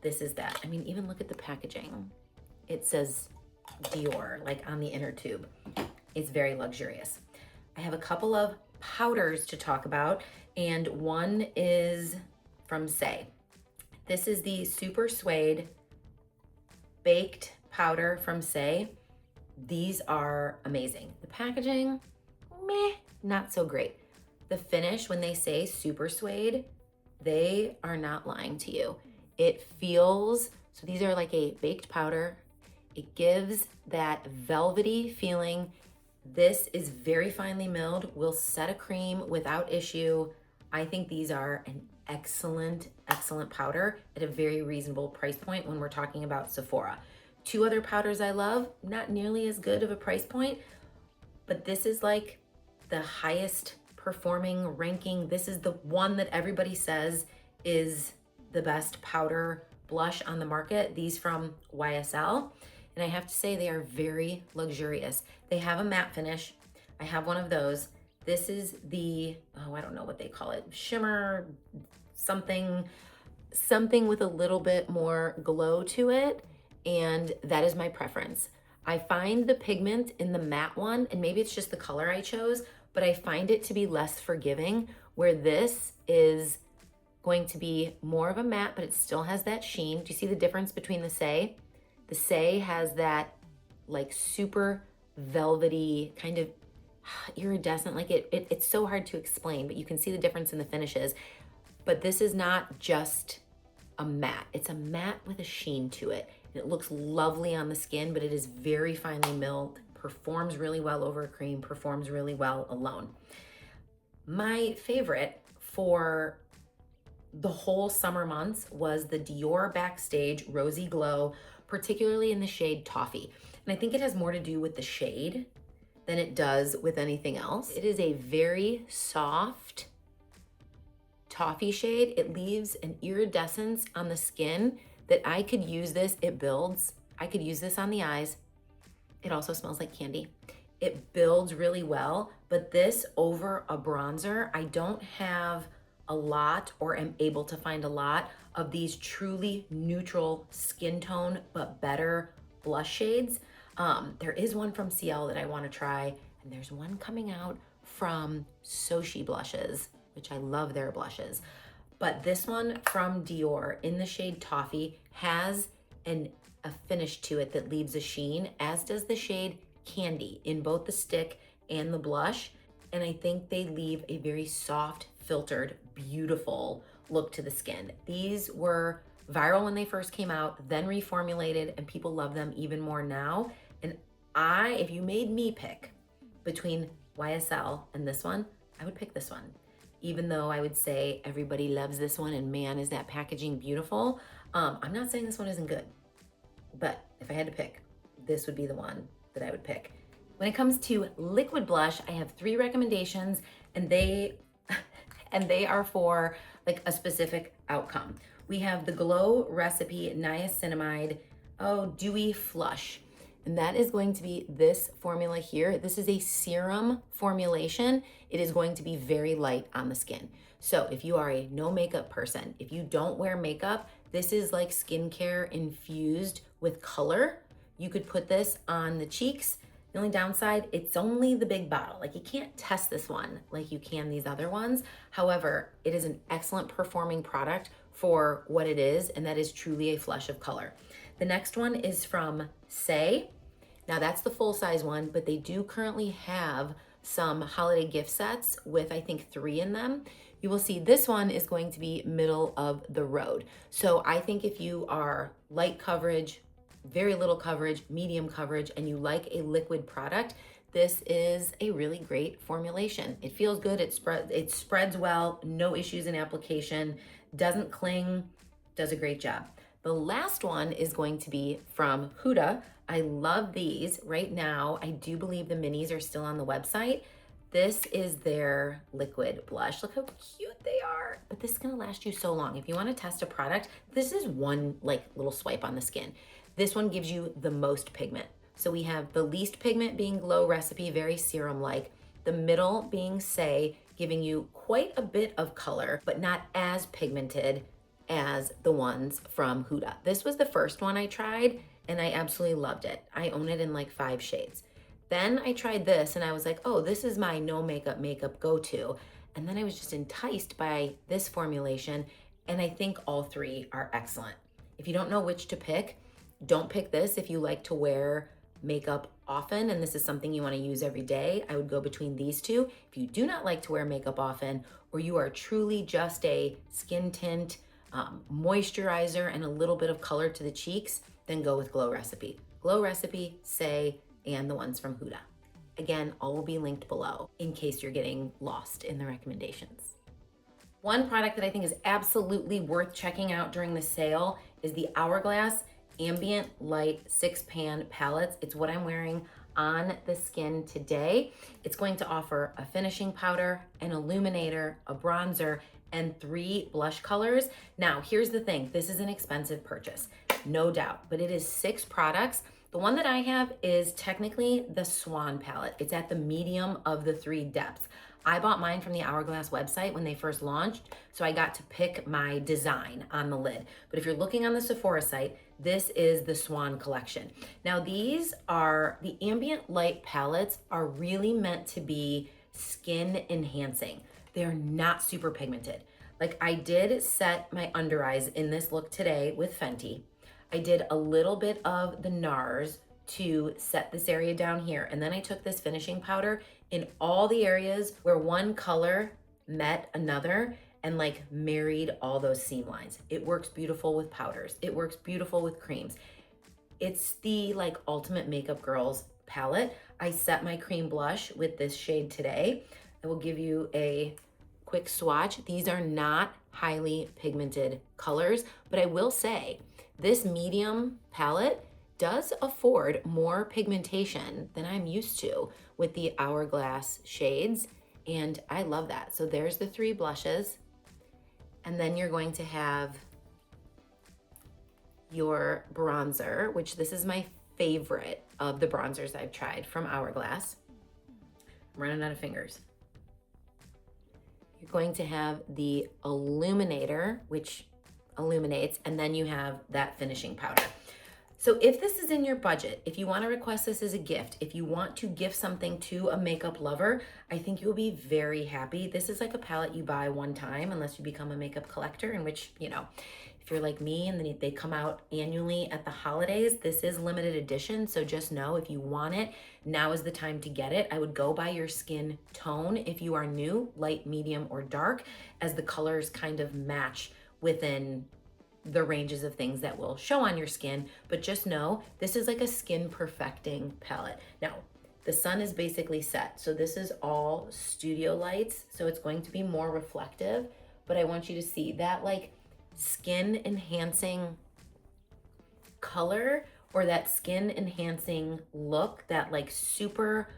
this is that. I mean, even look at the packaging. It says Dior, like on the inner tube. It's very luxurious. I have a couple of powders to talk about, and one is from Say. This is the Super Suede Baked Powder from Say. These are amazing. The packaging, meh, not so great. The finish, when they say Super Suede, they are not lying to you. It feels, so these are like a baked powder. It gives that velvety feeling. This is very finely milled, will set a cream without issue. I think these are an excellent, excellent powder at a very reasonable price point when we're talking about Sephora. Two other powders I love, not nearly as good of a price point, but this is like the highest performing ranking. This is the one that everybody says is the best powder blush on the market. These from YSL. And I have to say they are very luxurious. They have a matte finish. I have one of those. This is the, oh, I don't know what they call it, shimmer, something with a little bit more glow to it. And that is my preference. I find the pigment in the matte one, and maybe it's just the color I chose, but I find it to be less forgiving, where this is going to be more of a matte, but it still has that sheen. Do you see the difference between the Say? The Say has that like super velvety kind of iridescent, like it's so hard to explain, but you can see the difference in the finishes. But this is not just a matte. It's a matte with a sheen to it. It looks lovely on the skin, but it is very finely milled, performs really well over a cream, performs really well alone. My favorite for the whole summer months was the Dior Backstage Rosy Glow, particularly in the shade Toffee. And I think it has more to do with the shade than it does with anything else. It is a very soft toffee shade. It leaves an iridescence on the skin that I could use this, it builds. I could use this on the eyes. It also smells like candy. It builds really well, but this over a bronzer, I don't have a lot, or am able to find a lot of these truly neutral skin tone, but better blush shades. There is one from CL that I want to try, and there's one coming out from Sochi Blushes, which I love their blushes. But this one from Dior in the shade Toffee has a finish to it that leaves a sheen, as does the shade Candy in both the stick and the blush. And I think they leave a very soft, filtered, beautiful look to the skin. These were viral when they first came out, then reformulated, and people love them even more now. And if you made me pick between YSL and this one, I would pick this one. Even though I would say everybody loves this one, and man, is that packaging beautiful. I'm not saying this one isn't good, but if I had to pick, this would be the one that I would pick. When it comes to liquid blush, I have 3 recommendations, and they are for like a specific outcome. We have the Glow Recipe Niacinamide, Dewy Flush. And that is going to be this formula here. This is a serum formulation. It is going to be very light on the skin. So if you are a no makeup person, if you don't wear makeup, this is like skincare infused with color. You could put this on the cheeks. The only downside, it's only the big bottle. Like, you can't test this one like you can these other ones. However, it is an excellent performing product for what it is, and that is truly a flush of color. The next one is from Say. Now that's the full size one, but they do currently have some holiday gift sets with, I think, 3 in them. You will see this one is going to be middle of the road. So I think if you are light coverage, very little coverage, medium coverage, and you like a liquid product, this is a really great formulation. It feels good, it spreads well, no issues in application, doesn't cling, does a great job. The last one is going to be from Huda. I love these. Right now, I do believe the minis are still on the website. This is their liquid blush. Look how cute they are. But this is gonna last you so long. If you wanna test a product, this is one like little swipe on the skin. This one gives you the most pigment. So we have the least pigment being Glow Recipe, very serum-like. The middle being Say, giving you quite a bit of color, but not as pigmented as the ones from Huda. This was the first one I tried, and I absolutely loved it. I own it in like 5 shades. Then I tried this, and I was like, oh, this is my no makeup go-to. And then I was just enticed by this formulation, and I think all 3 are excellent. If you don't know which to pick, don't pick this if you like to wear makeup often and this is something you want to use every day. I would go between these 2. If you do not like to wear makeup often, or you are truly just a skin tint, moisturizer, and a little bit of color to the cheeks, then go with Glow Recipe. Glow Recipe, Say, and the ones from Huda. Again, all will be linked below in case you're getting lost in the recommendations. One product that I think is absolutely worth checking out during the sale is the Hourglass Ambient Light 6-Pan Palettes. It's what I'm wearing on the skin today. It's going to offer a finishing powder, an illuminator, a bronzer, and 3 blush colors. Now, here's the thing. This is an expensive purchase, no doubt, but it is 6 products. The one that I have is technically the Swan palette. It's at the medium of the 3 depths. I bought mine from the Hourglass website when they first launched, so I got to pick my design on the lid. But if you're looking on the Sephora site, this is the Swan collection. Now these are, the ambient light palettes are really meant to be skin enhancing. They're not super pigmented. Like, I did set my under eyes in this look today with Fenty. I did a little bit of the NARS to set this area down here. And then I took this finishing powder in all the areas where one color met another and like married all those seam lines. It works beautiful with powders. It works beautiful with creams. It's the like ultimate makeup girls palette. I set my cream blush with this shade today. I will give you a quick swatch. These are not highly pigmented colors, but I will say this medium palette does afford more pigmentation than I'm used to with the Hourglass shades, and I love that. So there's the 3 blushes, and then you're going to have your bronzer, which this is my favorite of the bronzers I've tried from Hourglass. I'm running out of fingers. You're going to have the illuminator, which illuminates, and then you have that finishing powder. So if this is in your budget, if you want to request this as a gift, if you want to gift something to a makeup lover, I think you'll be very happy. This is like a palette you buy one time, unless you become a makeup collector, in which, you know, if you're like me and then they come out annually at the holidays, this is limited edition. So just know if you want it, now is the time to get it. I would go by your skin tone if you are new, light, medium, or dark, as the colors kind of match within the ranges of things that will show on your skin. But just know this is like a skin perfecting palette. Now, the sun is basically set, so this is all studio lights, so it's going to be more reflective, but I want you to see that like skin enhancing color, or that skin enhancing look, that like super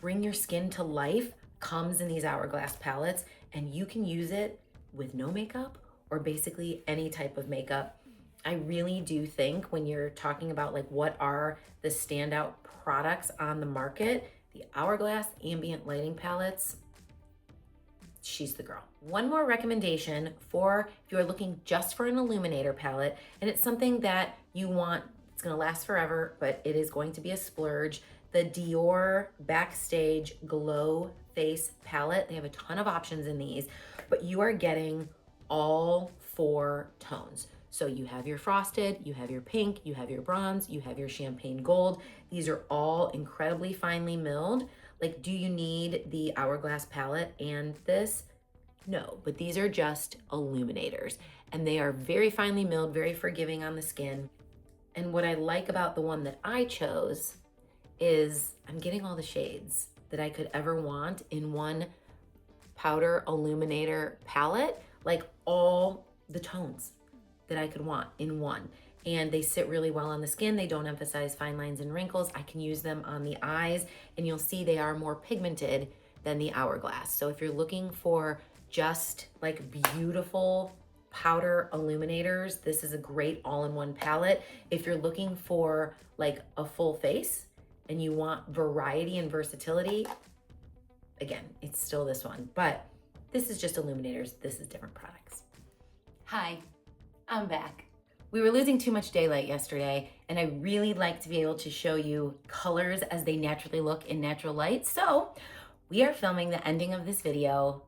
bring your skin to life, comes in these Hourglass palettes, and you can use it with no makeup or basically any type of makeup. I really do think when you're talking about like what are the standout products on the market, the Hourglass ambient lighting palettes, she's the girl. One more recommendation for if you're looking just for an illuminator palette, and it's something that you want, it's gonna last forever, but it is going to be a splurge. The Dior Backstage Glow Face Palette. They have a ton of options in these, but you are getting all 4 tones. So you have your frosted, you have your pink, you have your bronze, you have your champagne gold. These are all incredibly finely milled. Like, do you need the Hourglass palette and this? No, but these are just illuminators and they are very finely milled, very forgiving on the skin. And what I like about the one that I chose is I'm getting all the shades that I could ever want in one powder illuminator palette, like all the tones that I could want in one. And they sit really well on the skin. They don't emphasize fine lines and wrinkles. I can use them on the eyes and you'll see they are more pigmented than the Hourglass. So if you're looking for just like beautiful powder illuminators, this is a great all-in-one palette. If you're looking for like a full face and you want variety and versatility, again, it's still this one, but this is just illuminators. This is different products. Hi, I'm back. We were losing too much daylight yesterday, and I really like to be able to show you colors as they naturally look in natural light. So we are filming the ending of this video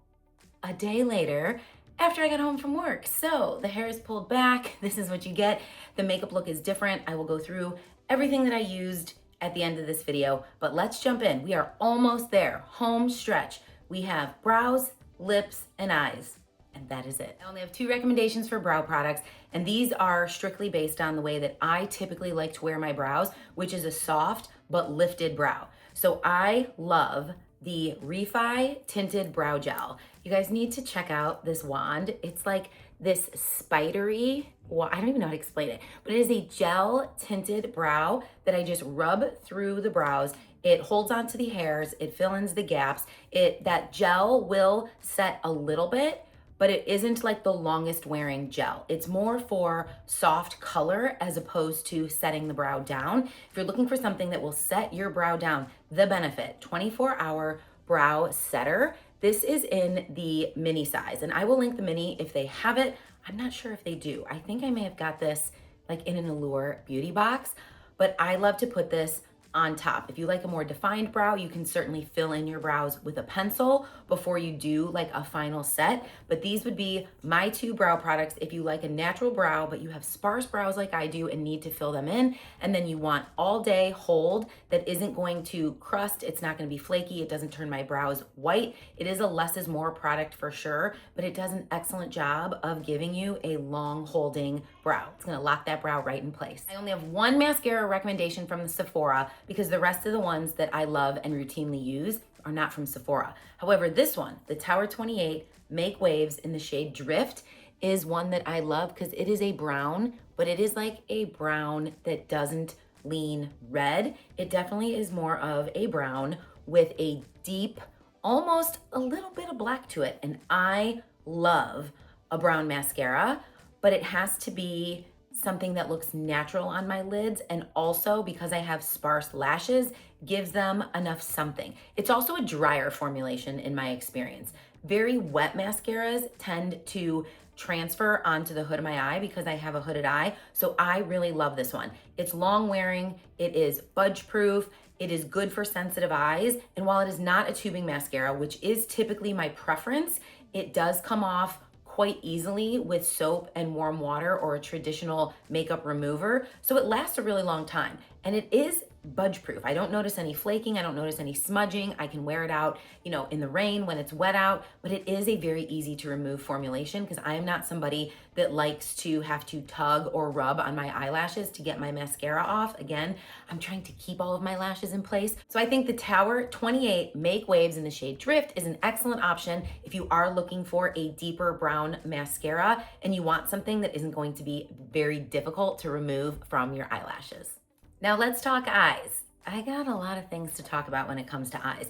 a day later after I got home from work. So the hair is pulled back. This is what you get. The makeup look is different. I will go through everything that I used at the end of this video, but let's jump in. We are almost there, home stretch. We have brows, lips, and eyes. And that is it. I only have 2 recommendations for brow products, and these are strictly based on the way that I typically like to wear my brows, which is a soft but lifted brow. So I love the Refi Tinted Brow Gel. You guys need to check out this wand. It's like this spidery, well, I don't even know how to explain it, but it is a gel tinted brow that I just rub through the brows. It holds onto the hairs, it fills in the gaps. That gel will set a little bit, but it isn't like the longest wearing gel. It's more for soft color as opposed to setting the brow down. If you're looking for something that will set your brow down, the Benefit 24-hour brow setter. This is in the mini size, and I will link the mini if they have it. I'm not sure if they do. I think I may have got this like in an Allure beauty box, but I love to put this on top. If you like a more defined brow, you can certainly fill in your brows with a pencil before you do like a final set. But these would be my 2 brow products if you like a natural brow, but you have sparse brows like I do and need to fill them in. And then you want all day hold that isn't going to crust. It's not going to be flaky. It doesn't turn my brows white. It is a less is more product for sure, but it does an excellent job of giving you a long holding brow. It's going to lock that brow right in place. I only have 1 mascara recommendation from the Sephora because the rest of the ones that I love and routinely use are not from Sephora. However, this one, the Tower 28 Make Waves in the shade Drift, is one that I love because it is a brown, but it is like a brown that doesn't lean red. It definitely is more of a brown with a deep, almost a little bit of black to it. And I love a brown mascara, but it has to be something that looks natural on my lids, and also because I have sparse lashes, gives them enough something. It's also a drier formulation in my experience. Very wet mascaras tend to transfer onto the hood of my eye because I have a hooded eye, so I really love this one. It's long wearing, it is fudge proof, it is good for sensitive eyes, and while it is not a tubing mascara, which is typically my preference, it does come off quite easily with soap and warm water or a traditional makeup remover. So it lasts a really long time, and it is budge proof. I don't notice any flaking. I don't notice any smudging. I can wear it out, in the rain when it's wet out, but it is a very easy to remove formulation because I am not somebody that likes to have to tug or rub on my eyelashes to get my mascara off. Again, I'm trying to keep all of my lashes in place. So I think the Tower 28 Make Waves in the shade Drift is an excellent option if you are looking for a deeper brown mascara and you want something that isn't going to be very difficult to remove from your eyelashes. Now let's talk eyes. I got a lot of things to talk about when it comes to eyes.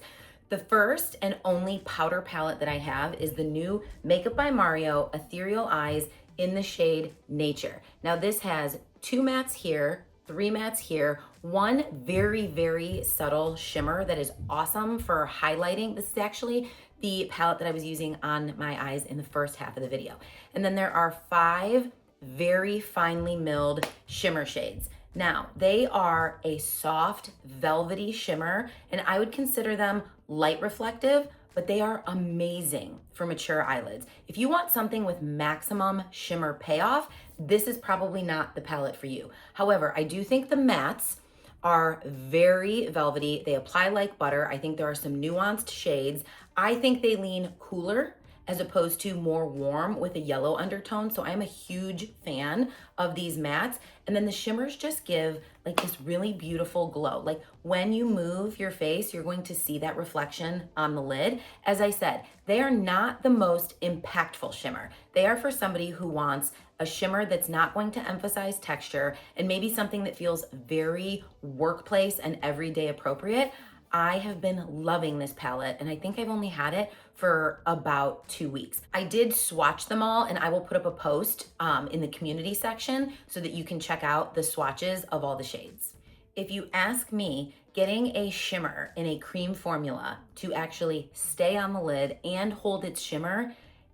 The first and only powder palette that I have is the new Makeup by Mario Ethereal Eyes in the shade Nature. Now this has 2 mattes here, 3 mattes here, one very, very subtle shimmer that is awesome for highlighting. This is actually the palette that I was using on my eyes in the first half of the video. And then there are 5 very finely milled shimmer shades. Now, they are a soft, velvety shimmer, and I would consider them light reflective, but they are amazing for mature eyelids. If you want something with maximum shimmer payoff, this is probably not the palette for you. However, I do think the mattes are very velvety. They apply like butter. I think there are some nuanced shades. I think they lean cooler as opposed to more warm with a yellow undertone. So I'm a huge fan of these mattes. And then the shimmers just give like this really beautiful glow. Like when you move your face, you're going to see that reflection on the lid. As I said, they are not the most impactful shimmer. They are for somebody who wants a shimmer that's not going to emphasize texture and maybe something that feels very workplace and everyday appropriate. I have been loving this palette, and I think I've only had it for about 2 weeks. I did swatch them all, and I will put up a post in the community section so that you can check out the swatches of all the shades. If you ask me, getting a shimmer in a cream formula to actually stay on the lid and hold its shimmer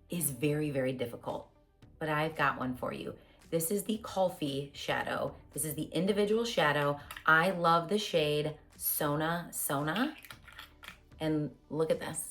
is very, very difficult. But I've got one for you. This is the Coffee shadow. This is the individual shadow. I love the shade Sona. And look at this.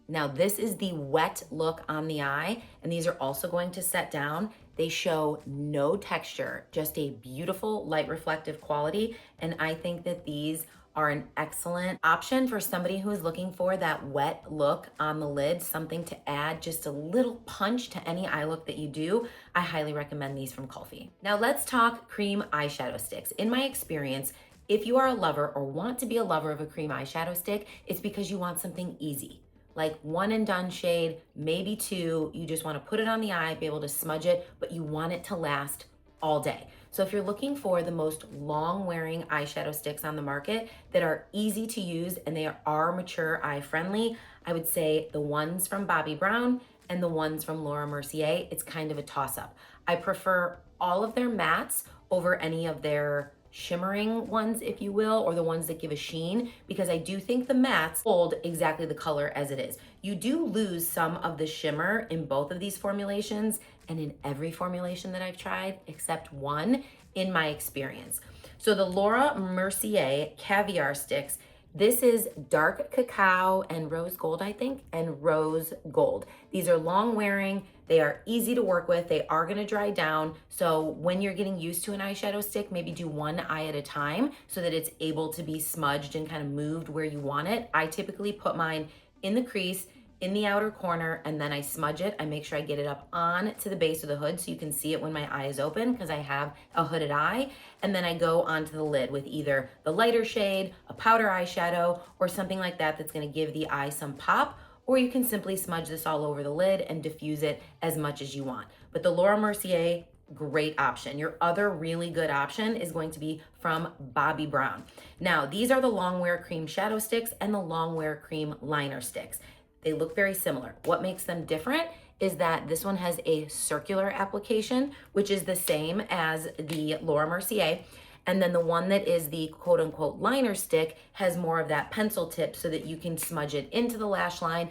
Now this is the wet look on the eye, and these are also going to set down. They show no texture, just a beautiful light reflective quality. And I think that these are an excellent option for somebody who is looking for that wet look on the lid, something to add just a little punch to any eye look that you do. I highly recommend these from Coffee. Now let's talk cream eyeshadow sticks. In my experience, if you are a lover or want to be a lover of a cream eyeshadow stick, it's because you want something easy. Like one and done shade, maybe 2, you just want to put it on the eye, be able to smudge it, but you want it to last all day. So if you're looking for the most long wearing eyeshadow sticks on the market that are easy to use and they are mature eye friendly, I would say the ones from Bobbi Brown and the ones from Laura Mercier. It's kind of a toss up. I prefer all of their mattes over any of their shimmering ones, if you will, or the ones that give a sheen, because I do think the mattes hold exactly the color as it is. You do lose some of the shimmer in both of these formulations and in every formulation that I've tried except one in my experience. So the Laura Mercier Caviar Sticks, this is dark cacao and rose gold, I think, and rose gold. These are long wearing. They are easy to work with. They are gonna dry down. So when you're getting used to an eyeshadow stick, maybe do one eye at a time so that it's able to be smudged and kind of moved where you want it. I typically put mine in the crease, in the outer corner, and then I smudge it. I make sure I get it up on to the base of the hood so you can see it when my eye is open because I have a hooded eye. And then I go onto the lid with either the lighter shade, a powder eyeshadow, or something like that that's gonna give the eye some pop. Or you can simply smudge this all over the lid and diffuse it as much as you want. But the Laura Mercier, great option. Your other really good option is going to be from Bobbi Brown. Now, these are the long wear cream shadow sticks and the long wear cream liner sticks. They look very similar. What makes them different is that this one has a circular application, which is the same as the Laura Mercier. And then the one that is the quote unquote liner stick has more of that pencil tip so that you can smudge it into the lash line.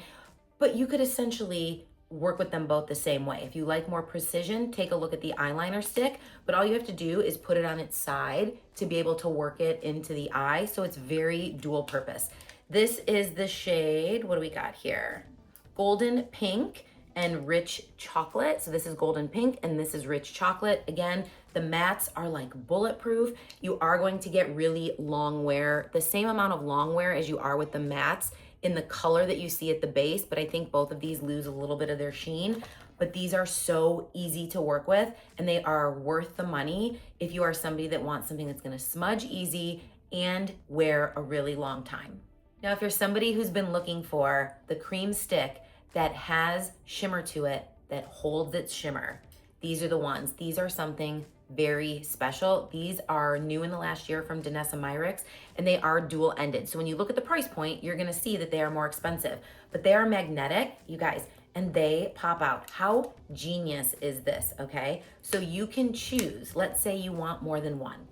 But you could essentially work with them both the same way. If you like more precision, take a look at the eyeliner stick, but all you have to do is put it on its side to be able to work it into the eye. So it's very dual purpose. This is the shade, what do we got here? Golden Pink and Rich Chocolate. So this is Golden Pink and this is Rich Chocolate. Again, the mattes are like bulletproof. You are going to get really long wear, the same amount of long wear as you are with the mattes in the color that you see at the base, but I think both of these lose a little bit of their sheen. But these are so easy to work with and they are worth the money if you are somebody that wants something that's gonna smudge easy and wear a really long time. Now, if you're somebody who's been looking for the cream stick that has shimmer to it, that holds its shimmer, these are the ones. These are something very special. These are new in the last year from Danessa Myricks, and they are dual-ended. So when you look at the price point, you're gonna see that they are more expensive, but they are magnetic. You guys, and they pop out. How genius is this, okay? So you can choose, let's say you want more than one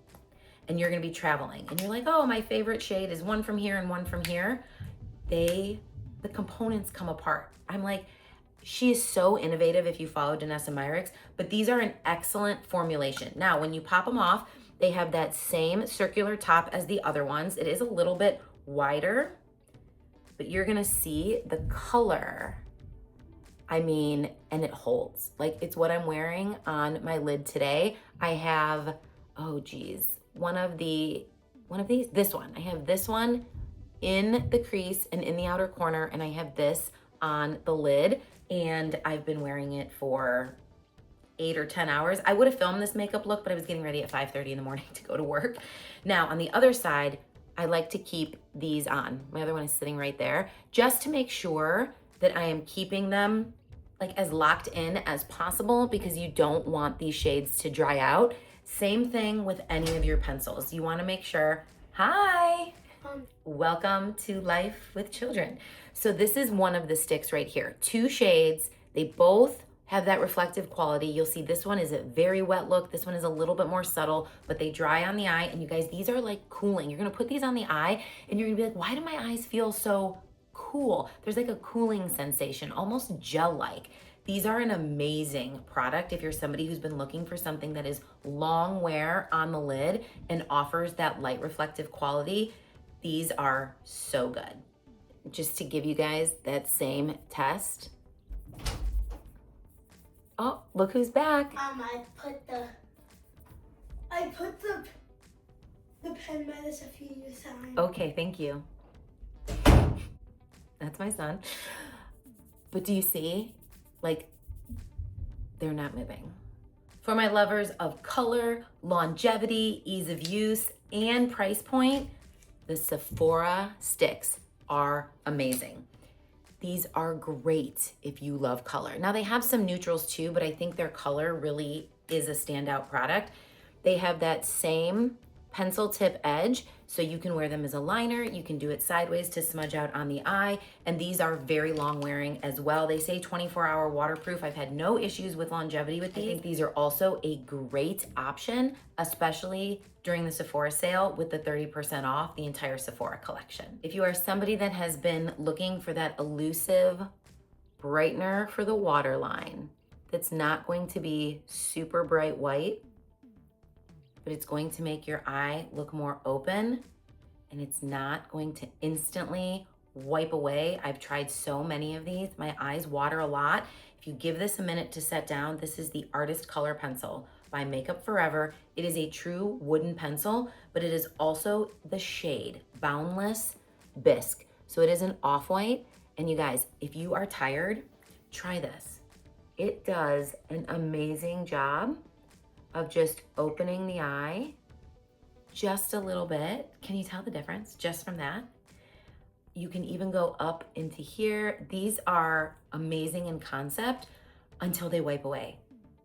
and you're gonna be traveling and you're like, oh, my favorite shade is one from here and one from here. The components come apart. I'm like, she is so innovative if you follow Danessa Myricks, but these are an excellent formulation. Now, when you pop them off, they have that same circular top as the other ones. It is a little bit wider, but you're gonna see the color. I mean, and it holds. Like, it's what I'm wearing on my lid today. I have, oh geez, one of these, this one. I have this one in the crease and in the outer corner, and I have this on the lid, and I've been wearing it for 8 or 10 hours. I would have filmed this makeup look, but I was getting ready at 5:30 in the morning to go to work. Now, on the other side, I like to keep these on. My other one is sitting right there, just to make sure that I am keeping them like as locked in as possible, because you don't want these shades to dry out. Same thing with any of your pencils. You wanna make sure, hi, welcome to Life with Children. So this is one of the sticks right here. 2 shades, they both have that reflective quality. You'll see this one is a very wet look. This one is a little bit more subtle, but they dry on the eye. And you guys, these are like cooling. You're gonna put these on the eye and you're gonna be like, why do my eyes feel so cool? There's like a cooling sensation, almost gel-like. These are an amazing product if you're somebody who's been looking for something that is long wear on the lid and offers that light reflective quality. These are so good. Just to give you guys that same test. Oh, look who's back. I put the pen by the Sephora sign. Okay, thank you. That's my son. But do you see? Like, they're not moving. For my lovers of color, longevity, ease of use, and price point, the Sephora sticks are amazing. These are great if you love color. Now, they have some neutrals too, but I think their color really is a standout product. They have that same pencil tip edge, so you can wear them as a liner. You can do it sideways to smudge out on the eye, and these are very long wearing as well. They say 24-hour waterproof. I've had no issues with longevity with these. I think these are also a great option, especially during the Sephora sale with the 30% off the entire Sephora collection. If you are somebody that has been looking for that elusive brightener for the waterline that's not going to be super bright white, but it's going to make your eye look more open, and it's not going to instantly wipe away. I've tried so many of these. My eyes water a lot. If you give this a minute to set down, this is the Artist Color Pencil by Makeup Forever. It is a true wooden pencil, but it is also the shade Boundless Bisque. So it is an off-white, and you guys, if you are tired, try this. It does an amazing job of just opening the eye just a little bit. Can you tell the difference just from that? You can even go up into here. These are amazing in concept until they wipe away.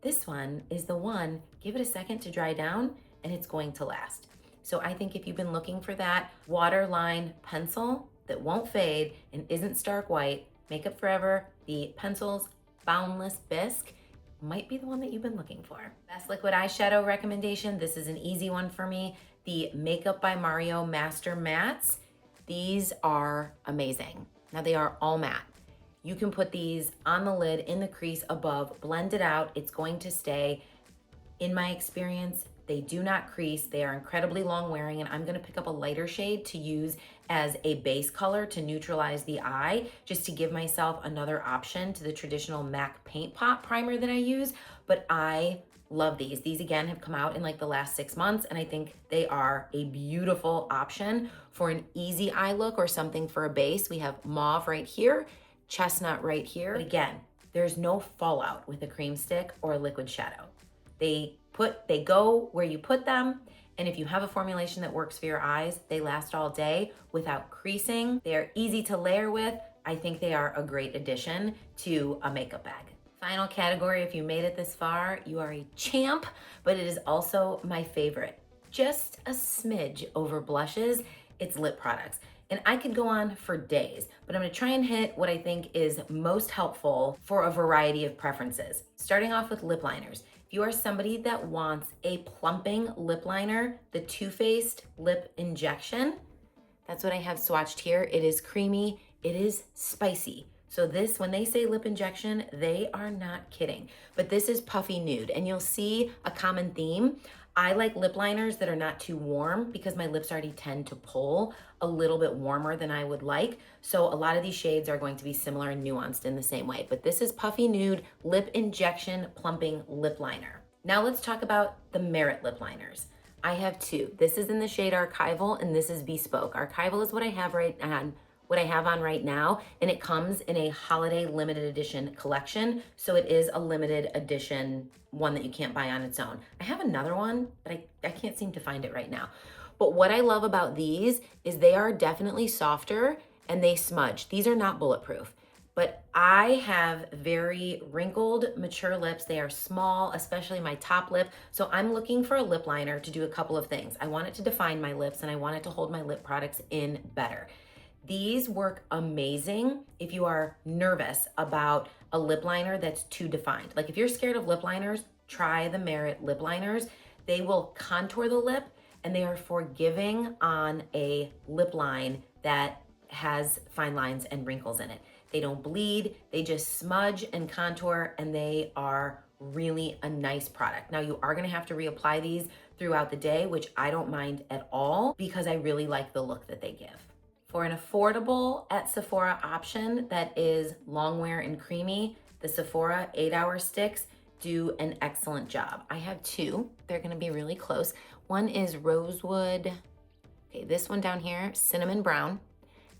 This one is the one, give it a second to dry down and it's going to last. So I think if you've been looking for that waterline pencil that won't fade and isn't stark white, Makeup Forever, the pencils Boundless Bisque, might be the one that you've been looking for. Best liquid eyeshadow recommendation. This is an easy one for me. The Makeup by Mario Master Mattes. These are amazing. Now they are all matte. You can put these on the lid in the crease above, blend it out. It's going to stay. In my experience, they do not crease. They are incredibly long wearing, and I'm gonna pick up a lighter shade to use as a base color to neutralize the eye, just to give myself another option to the traditional MAC Paint Pot primer that I use. But I love these. These again have come out in like the last 6 months, and I think they are a beautiful option for an easy eye look or something for a base. We have mauve right here, chestnut right here. But again, there's no fallout with a cream stick or a liquid shadow. They go where you put them, and if you have a formulation that works for your eyes, they last all day without creasing. They are easy to layer with. I think they are a great addition to a makeup bag. Final category, if you made it this far, you are a champ, but it is also my favorite. Just a smidge over blushes it's lip products. And I could go on for days, but I'm gonna try and hit what I think is most helpful for a variety of preferences. Starting off with lip liners. If you are somebody that wants a plumping lip liner, the Too Faced Lip Injection, that's what I have swatched here. It is creamy, it is spicy. So this, when they say lip injection, they are not kidding. But this is puffy nude, and you'll see a common theme. I like lip liners that are not too warm because my lips already tend to pull a little bit warmer than I would like. So a lot of these shades are going to be similar and nuanced in the same way. But this is puffy nude lip injection plumping lip liner. Now let's talk about the Merit lip liners. I have two. This is in the shade Archival and this is Bespoke. Archival is what I have on right now, and it comes in a holiday limited edition collection. So it is a limited edition one that you can't buy on its own. I have another one, but I can't seem to find it right now. But what I love about these is they are definitely softer and they smudge. These are not bulletproof. But I have very wrinkled, mature lips. They are small, especially my top lip. So I'm looking for a lip liner to do a couple of things. I want it to define my lips and I want it to hold my lip products in better. These work amazing if you are nervous about a lip liner that's too defined. Like if you're scared of lip liners, try the Merit lip liners. They will contour the lip and they are forgiving on a lip line that has fine lines and wrinkles in it. They don't bleed, they just smudge and contour, and they are really a nice product. Now you are gonna have to reapply these throughout the day, which I don't mind at all because I really like the look that they give. For an affordable at Sephora option that is long wear and creamy, the Sephora 8-hour sticks do an excellent job. I have two, they're gonna be really close. One is Rosewood, okay, this one down here, Cinnamon Brown,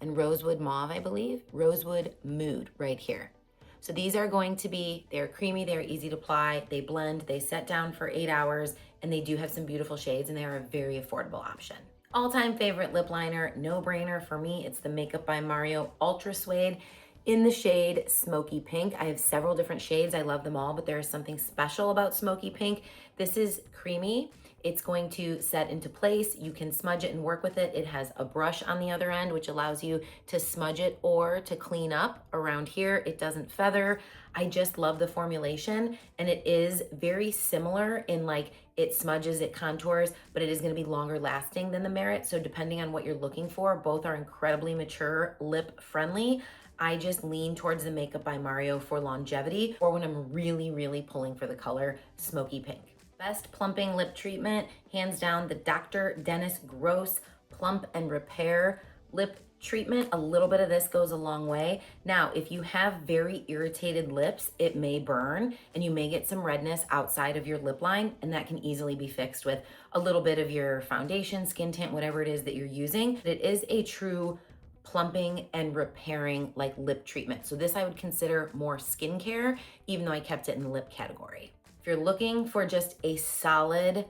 and Rosewood Mauve, I believe, Rosewood Mood right here. So these are going to be, they're creamy, they're easy to apply, they blend, they set down for 8 hours, and they do have some beautiful shades, and they are a very affordable option. All-time favorite lip liner, no brainer for me, it's the Makeup by Mario Ultra Suede in the shade Smoky Pink. I have several different shades, I love them all, but there is something special about Smoky Pink. This is creamy. It's going to set into place. You can smudge it and work with it. It has a brush on the other end, which allows you to smudge it or to clean up around here. It doesn't feather. I just love the formulation, and it is very similar in like it smudges, it contours, but it is gonna be longer lasting than the Merit. So depending on what you're looking for, both are incredibly mature, lip friendly. I just lean towards the Makeup by Mario for longevity, or when I'm really, really pulling for the color Smoky Pink. Best plumping lip treatment, hands down, the Dr. Dennis Gross Plump and Repair lip treatment. A little bit of this goes a long way. Now, if you have very irritated lips, it may burn and you may get some redness outside of your lip line, and that can easily be fixed with a little bit of your foundation, skin tint, whatever it is that you're using. It is a true plumping and repairing like lip treatment. So this I would consider more skincare, even though I kept it in the lip category. If you're looking for just a solid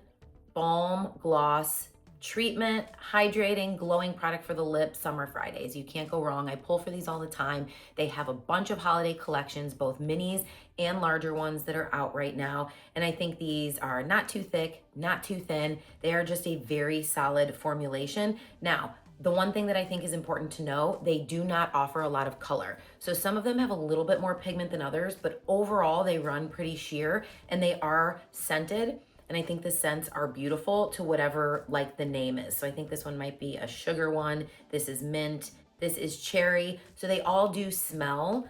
balm gloss treatment, hydrating, glowing product for the lips, Summer Fridays, you can't go wrong. I pull for these all the time. They have a bunch of holiday collections, both minis and larger ones that are out right now. And I think these are not too thick, not too thin. They are just a very solid formulation. Now, the one thing that I think is important to know, they do not offer a lot of color. So some of them have a little bit more pigment than others, but overall they run pretty sheer and they are scented. And I think the scents are beautiful to whatever like the name is. So I think this one might be a sugar one. This is mint. This is cherry. So they all do smell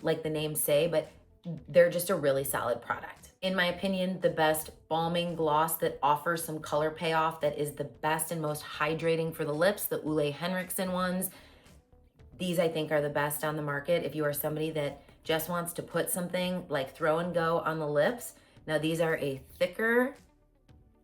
like the names say, but they're just a really solid product. In my opinion, the best balming gloss that offers some color payoff that is the best and most hydrating for the lips, the Ole Henriksen ones. These I think are the best on the market if you are somebody that just wants to put something like throw and go on the lips. Now these are a thicker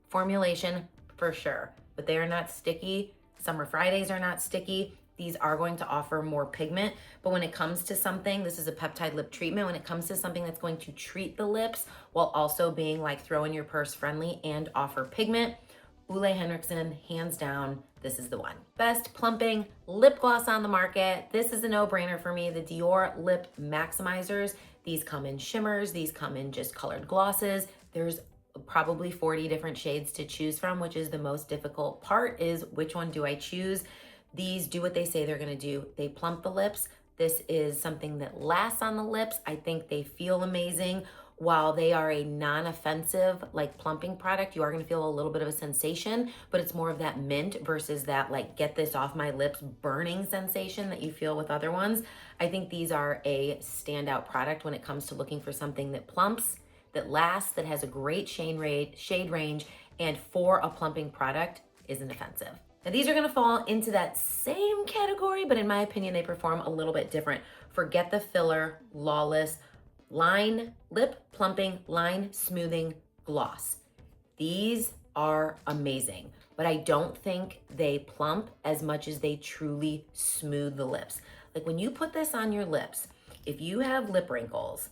formulation for sure, but they are not sticky. Summer Fridays are not sticky. These are going to offer more pigment, but when it comes to something, this is a peptide lip treatment, when it comes to something that's going to treat the lips while also being like throw in your purse friendly and offer pigment, Ole Henriksen, hands down, this is the one. Best plumping lip gloss on the market. This is a no-brainer for me, the Dior Lip Maximizers. These come in shimmers, these come in just colored glosses. There's probably 40 different shades to choose from, which is the most difficult part, is which one do I choose? These do what they say they're gonna do. They plump the lips. This is something that lasts on the lips. I think they feel amazing. While they are a non-offensive, like plumping product, you are gonna feel a little bit of a sensation, but it's more of that mint versus that like get this off my lips burning sensation that you feel with other ones. I think these are a standout product when it comes to looking for something that plumps, that lasts, that has a great shade range, and for a plumping product isn't offensive. Now these are gonna fall into that same category, but in my opinion, they perform a little bit different. Forget the filler, Lawless, line lip plumping, line smoothing gloss. These are amazing, but I don't think they plump as much as they truly smooth the lips. Like when you put this on your lips, if you have lip wrinkles,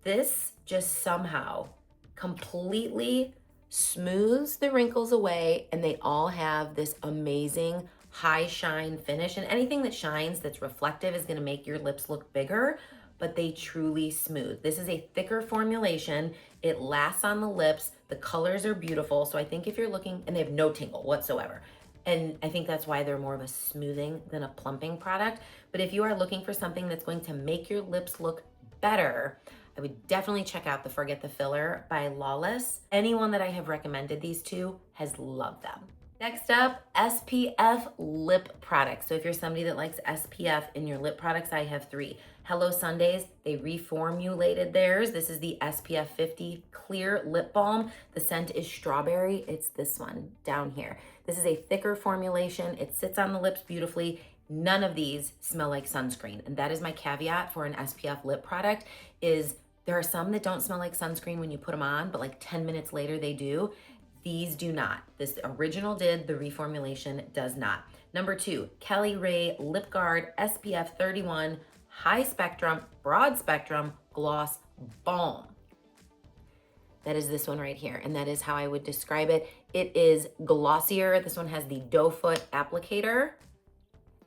this just somehow completely smooths the wrinkles away, and they all have this amazing high shine finish. And anything that shines that's reflective is gonna make your lips look bigger, but they truly smooth. This is a thicker formulation. It lasts on the lips. The colors are beautiful. So I think if you're looking, and they have no tingle whatsoever. And I think that's why they're more of a smoothing than a plumping product. But if you are looking for something that's going to make your lips look better, I would definitely check out the Forget the Filler by Lawless. Anyone that I have recommended these to has loved them. Next up, SPF lip products. So if you're somebody that likes SPF in your lip products, I have 3. Hello Sundays, they reformulated theirs. This is the SPF 50 Clear Lip Balm. The scent is strawberry. It's this one down here. This is a thicker formulation. It sits on the lips beautifully. None of these smell like sunscreen. And that is my caveat for an SPF lip product is there are some that don't smell like sunscreen when you put them on, but like 10 minutes later they do. These do not. This original did, the reformulation does not. Number 2, Kelly Ray Lip Guard SPF 31 High Spectrum, Broad Spectrum Gloss Balm. That is this one right here, and that is how I would describe it. It is glossier. This one has the doe foot applicator,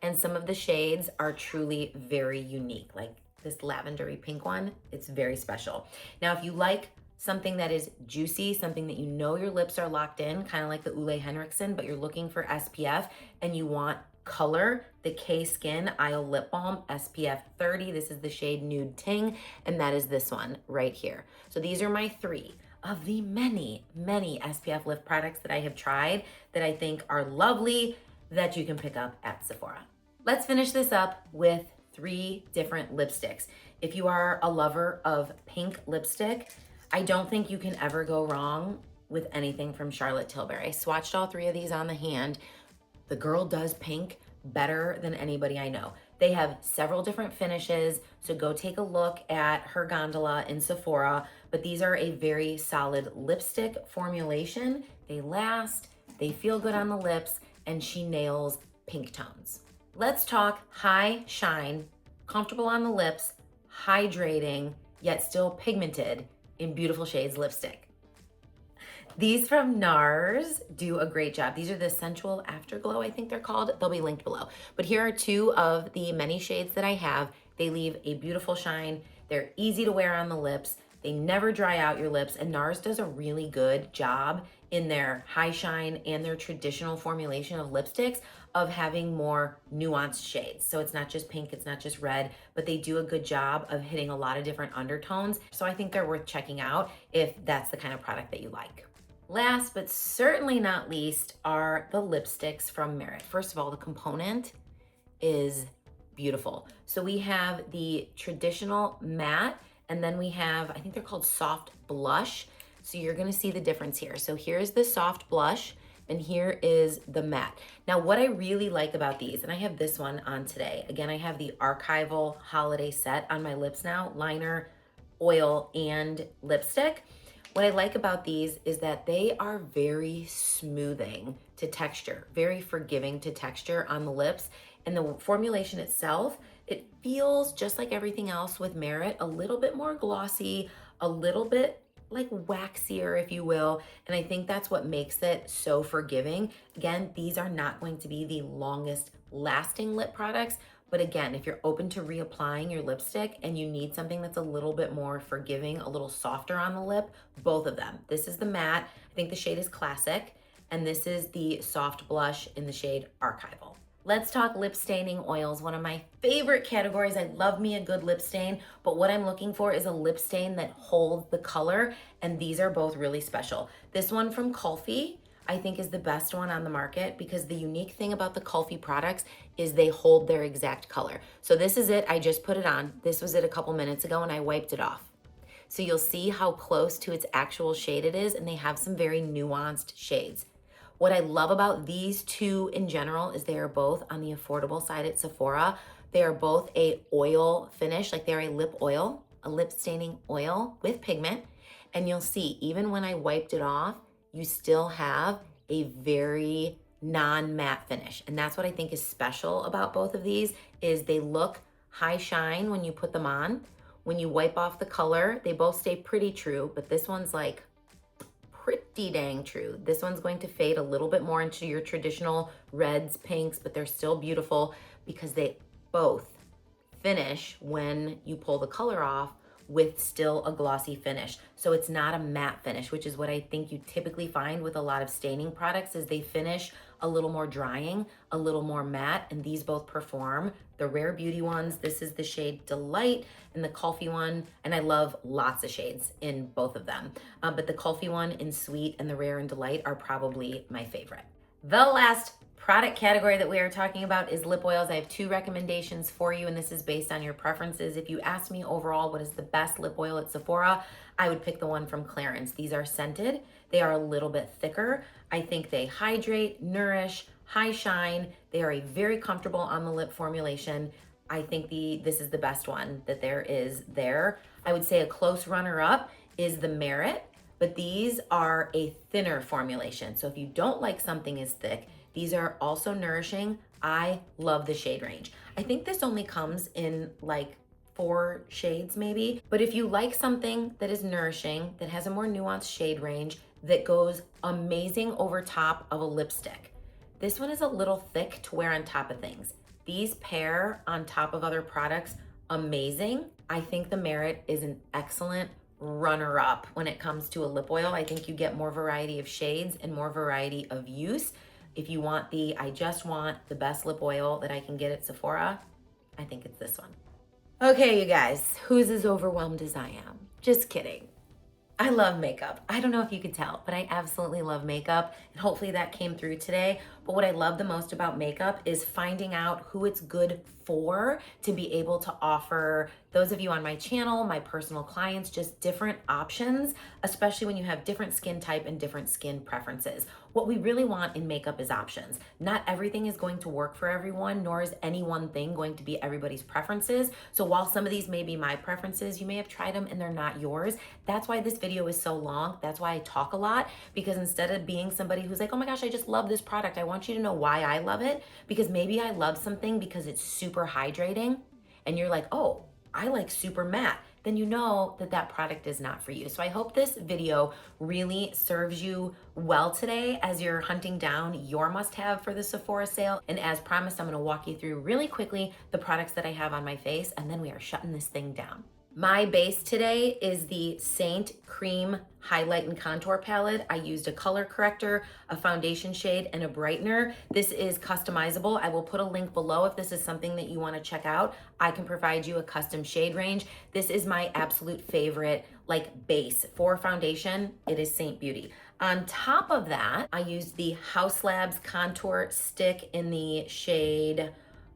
and some of the shades are truly very unique. Like this lavendery pink one, it's very special. Now, if you like something that is juicy, something that you know your lips are locked in, kind of like the Ole Henriksen, but you're looking for SPF and you want color, the K-Skin Isle Lip Balm SPF 30. This is the shade Nude Ting, and that is this one right here. So these are my 3 of the many, many SPF lip products that I have tried that I think are lovely that you can pick up at Sephora. Let's finish this up with 3 different lipsticks. If you are a lover of pink lipstick, I don't think you can ever go wrong with anything from Charlotte Tilbury. I swatched all 3 of these on the hand. The girl does pink better than anybody I know. They have several different finishes, so go take a look at her gondola in Sephora, but these are a very solid lipstick formulation. They last, they feel good on the lips, and she nails pink tones. Let's talk high shine, comfortable on the lips, hydrating, yet still pigmented in beautiful shades lipstick. These from NARS do a great job. These are the Sensual Afterglow, I think they're called. They'll be linked below. But here are 2 of the many shades that I have. They leave a beautiful shine. They're easy to wear on the lips. They never dry out your lips. And NARS does a really good job in their high shine and their traditional formulation of lipsticks of having more nuanced shades. So it's not just pink, it's not just red, but they do a good job of hitting a lot of different undertones. So I think they're worth checking out if that's the kind of product that you like. Last but certainly not least are the lipsticks from Merit. First of all, the component is beautiful. So we have the traditional matte, and then we have, I think they're called soft blush. So you're gonna see the difference here. So here's the soft blush, and here is the matte. Now, what I really like about these, and I have this one on today. Again, I have the Archival Holiday Set on my lips now, liner, oil, and lipstick. What I like about these is that they are very smoothing to texture, very forgiving to texture on the lips. And the formulation itself, it feels just like everything else with Merit, a little bit more glossy, a little bit like waxier, if you will. And I think that's what makes it so forgiving. Again, these are not going to be the longest lasting lip products, but again, if you're open to reapplying your lipstick and you need something that's a little bit more forgiving, a little softer on the lip, both of them. This is the matte, I think the shade is Classic, and this is the soft blush in the shade Archival. Let's talk lip staining oils, one of my favorite categories. I love me a good lip stain, but what I'm looking for is a lip stain that holds the color, and these are both really special. This one from Kulfi, I think is the best one on the market because the unique thing about the Kulfi products is they hold their exact color. So this is it, I just put it on. This was it a couple minutes ago and I wiped it off. So you'll see how close to its actual shade it is, and they have some very nuanced shades. What I love about these two in general is they are both on the affordable side at Sephora. They are both a oil finish, like they're a lip oil, a lip staining oil with pigment. And you'll see, even when I wiped it off, you still have a very non-matte finish. And that's what I think is special about both of these is they look high shine when you put them on. When you wipe off the color, they both stay pretty true, but this one's like pretty dang true. This one's going to fade a little bit more into your traditional reds, pinks, but they're still beautiful because they both finish when you pull the color off with still a glossy finish. So it's not a matte finish, which is what I think you typically find with a lot of staining products is they finish a little more drying, a little more matte, and these both perform. The Rare Beauty ones, this is the shade Delight, and the Kulfi one, and I love lots of shades in both of them. But the Kulfi one in Sweet and the Rare and Delight are probably my favorite. The last product category that we are talking about is lip oils. I have two recommendations for you, and this is based on your preferences. If you ask me overall what is the best lip oil at Sephora, I would pick the one from Clarins. These are scented. They are a little bit thicker. I think they hydrate, nourish, high shine. They are a very comfortable on the lip formulation. I think this is the best one that there is there. I would say a close runner-up is the Merit, but these are a thinner formulation. So if you don't like something as thick, these are also nourishing. I love the shade range. I think this only comes in like 4 shades maybe, but if you like something that is nourishing, that has a more nuanced shade range, that goes amazing over top of a lipstick. This one is a little thick to wear on top of things. These pair on top of other products amazing. I think the Merit is an excellent runner-up when it comes to a lip oil. I think you get more variety of shades and more variety of use. If you want I just want the best lip oil that I can get at Sephora, I think it's this one. Okay, you guys, who's as overwhelmed as I am? Just kidding. I love makeup. I don't know if you could tell, but I absolutely love makeup, and hopefully that came through today. But what I love the most about makeup is finding out who it's good for, to be able to offer those of you on my channel, my personal clients, just different options, especially when you have different skin type and different skin preferences. What we really want in makeup is options. Not everything is going to work for everyone, nor is any one thing going to be everybody's preferences. So while some of these may be my preferences, you may have tried them and they're not yours. That's why this video is so long. That's why I talk a lot, because instead of being somebody who's like, oh my gosh, I just love this product, I want you to know why I love it, because maybe I love something because it's super hydrating and you're like, oh, I like super matte, then you know that that product is not for you. So I hope this video really serves you well today as you're hunting down your must-have for the Sephora sale. And as promised, I'm gonna walk you through really quickly the products that I have on my face, and then we are shutting this thing down. My base today is the Saint Cream Highlight and Contour Palette. I used a color corrector, a foundation shade, and a brightener. This is customizable. I will put a link below if this is something that you want to check out. I can provide you a custom shade range. This is my absolute favorite base for foundation. It is Saint Beauty. On top of that, I used the House Labs Contour Stick in the shade,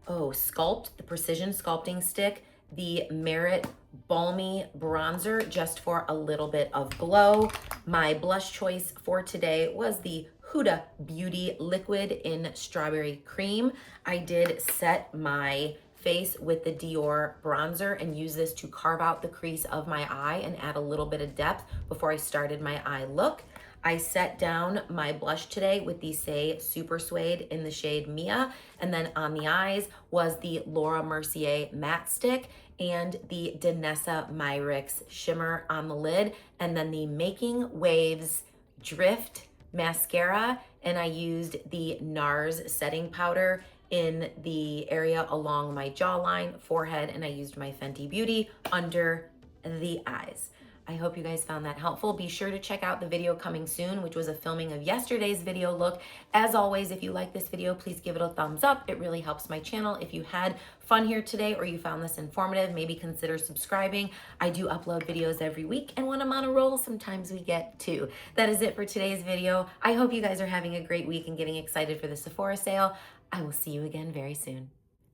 Sculpt, the Precision Sculpting Stick, the Merit Balmy Bronzer just for a little bit of glow. My blush choice for today was the Huda Beauty Liquid in Strawberry Cream. I did set my face with the Dior bronzer and use this to carve out the crease of my eye and add a little bit of depth before I started my eye look. I set down my blush today with the Say Super Suede in the shade Mia, and then on the eyes was the Laura Mercier Matte Stick and the Danessa Myricks Shimmer on the lid, and then the Making Waves Drift Mascara, and I used the NARS setting powder in the area along my jawline, forehead, and I used my Fenty Beauty under the eyes. I hope you guys found that helpful. Be sure to check out the video coming soon, which was a filming of yesterday's video look. As always, if you like this video, please give it a thumbs up. It really helps my channel. If you had fun here today or you found this informative, maybe consider subscribing. I do upload videos every week, and when I'm on a roll, sometimes we get two. That is it for today's video. I hope you guys are having a great week and getting excited for the Sephora sale. I will see you again very soon.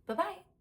Bye-bye.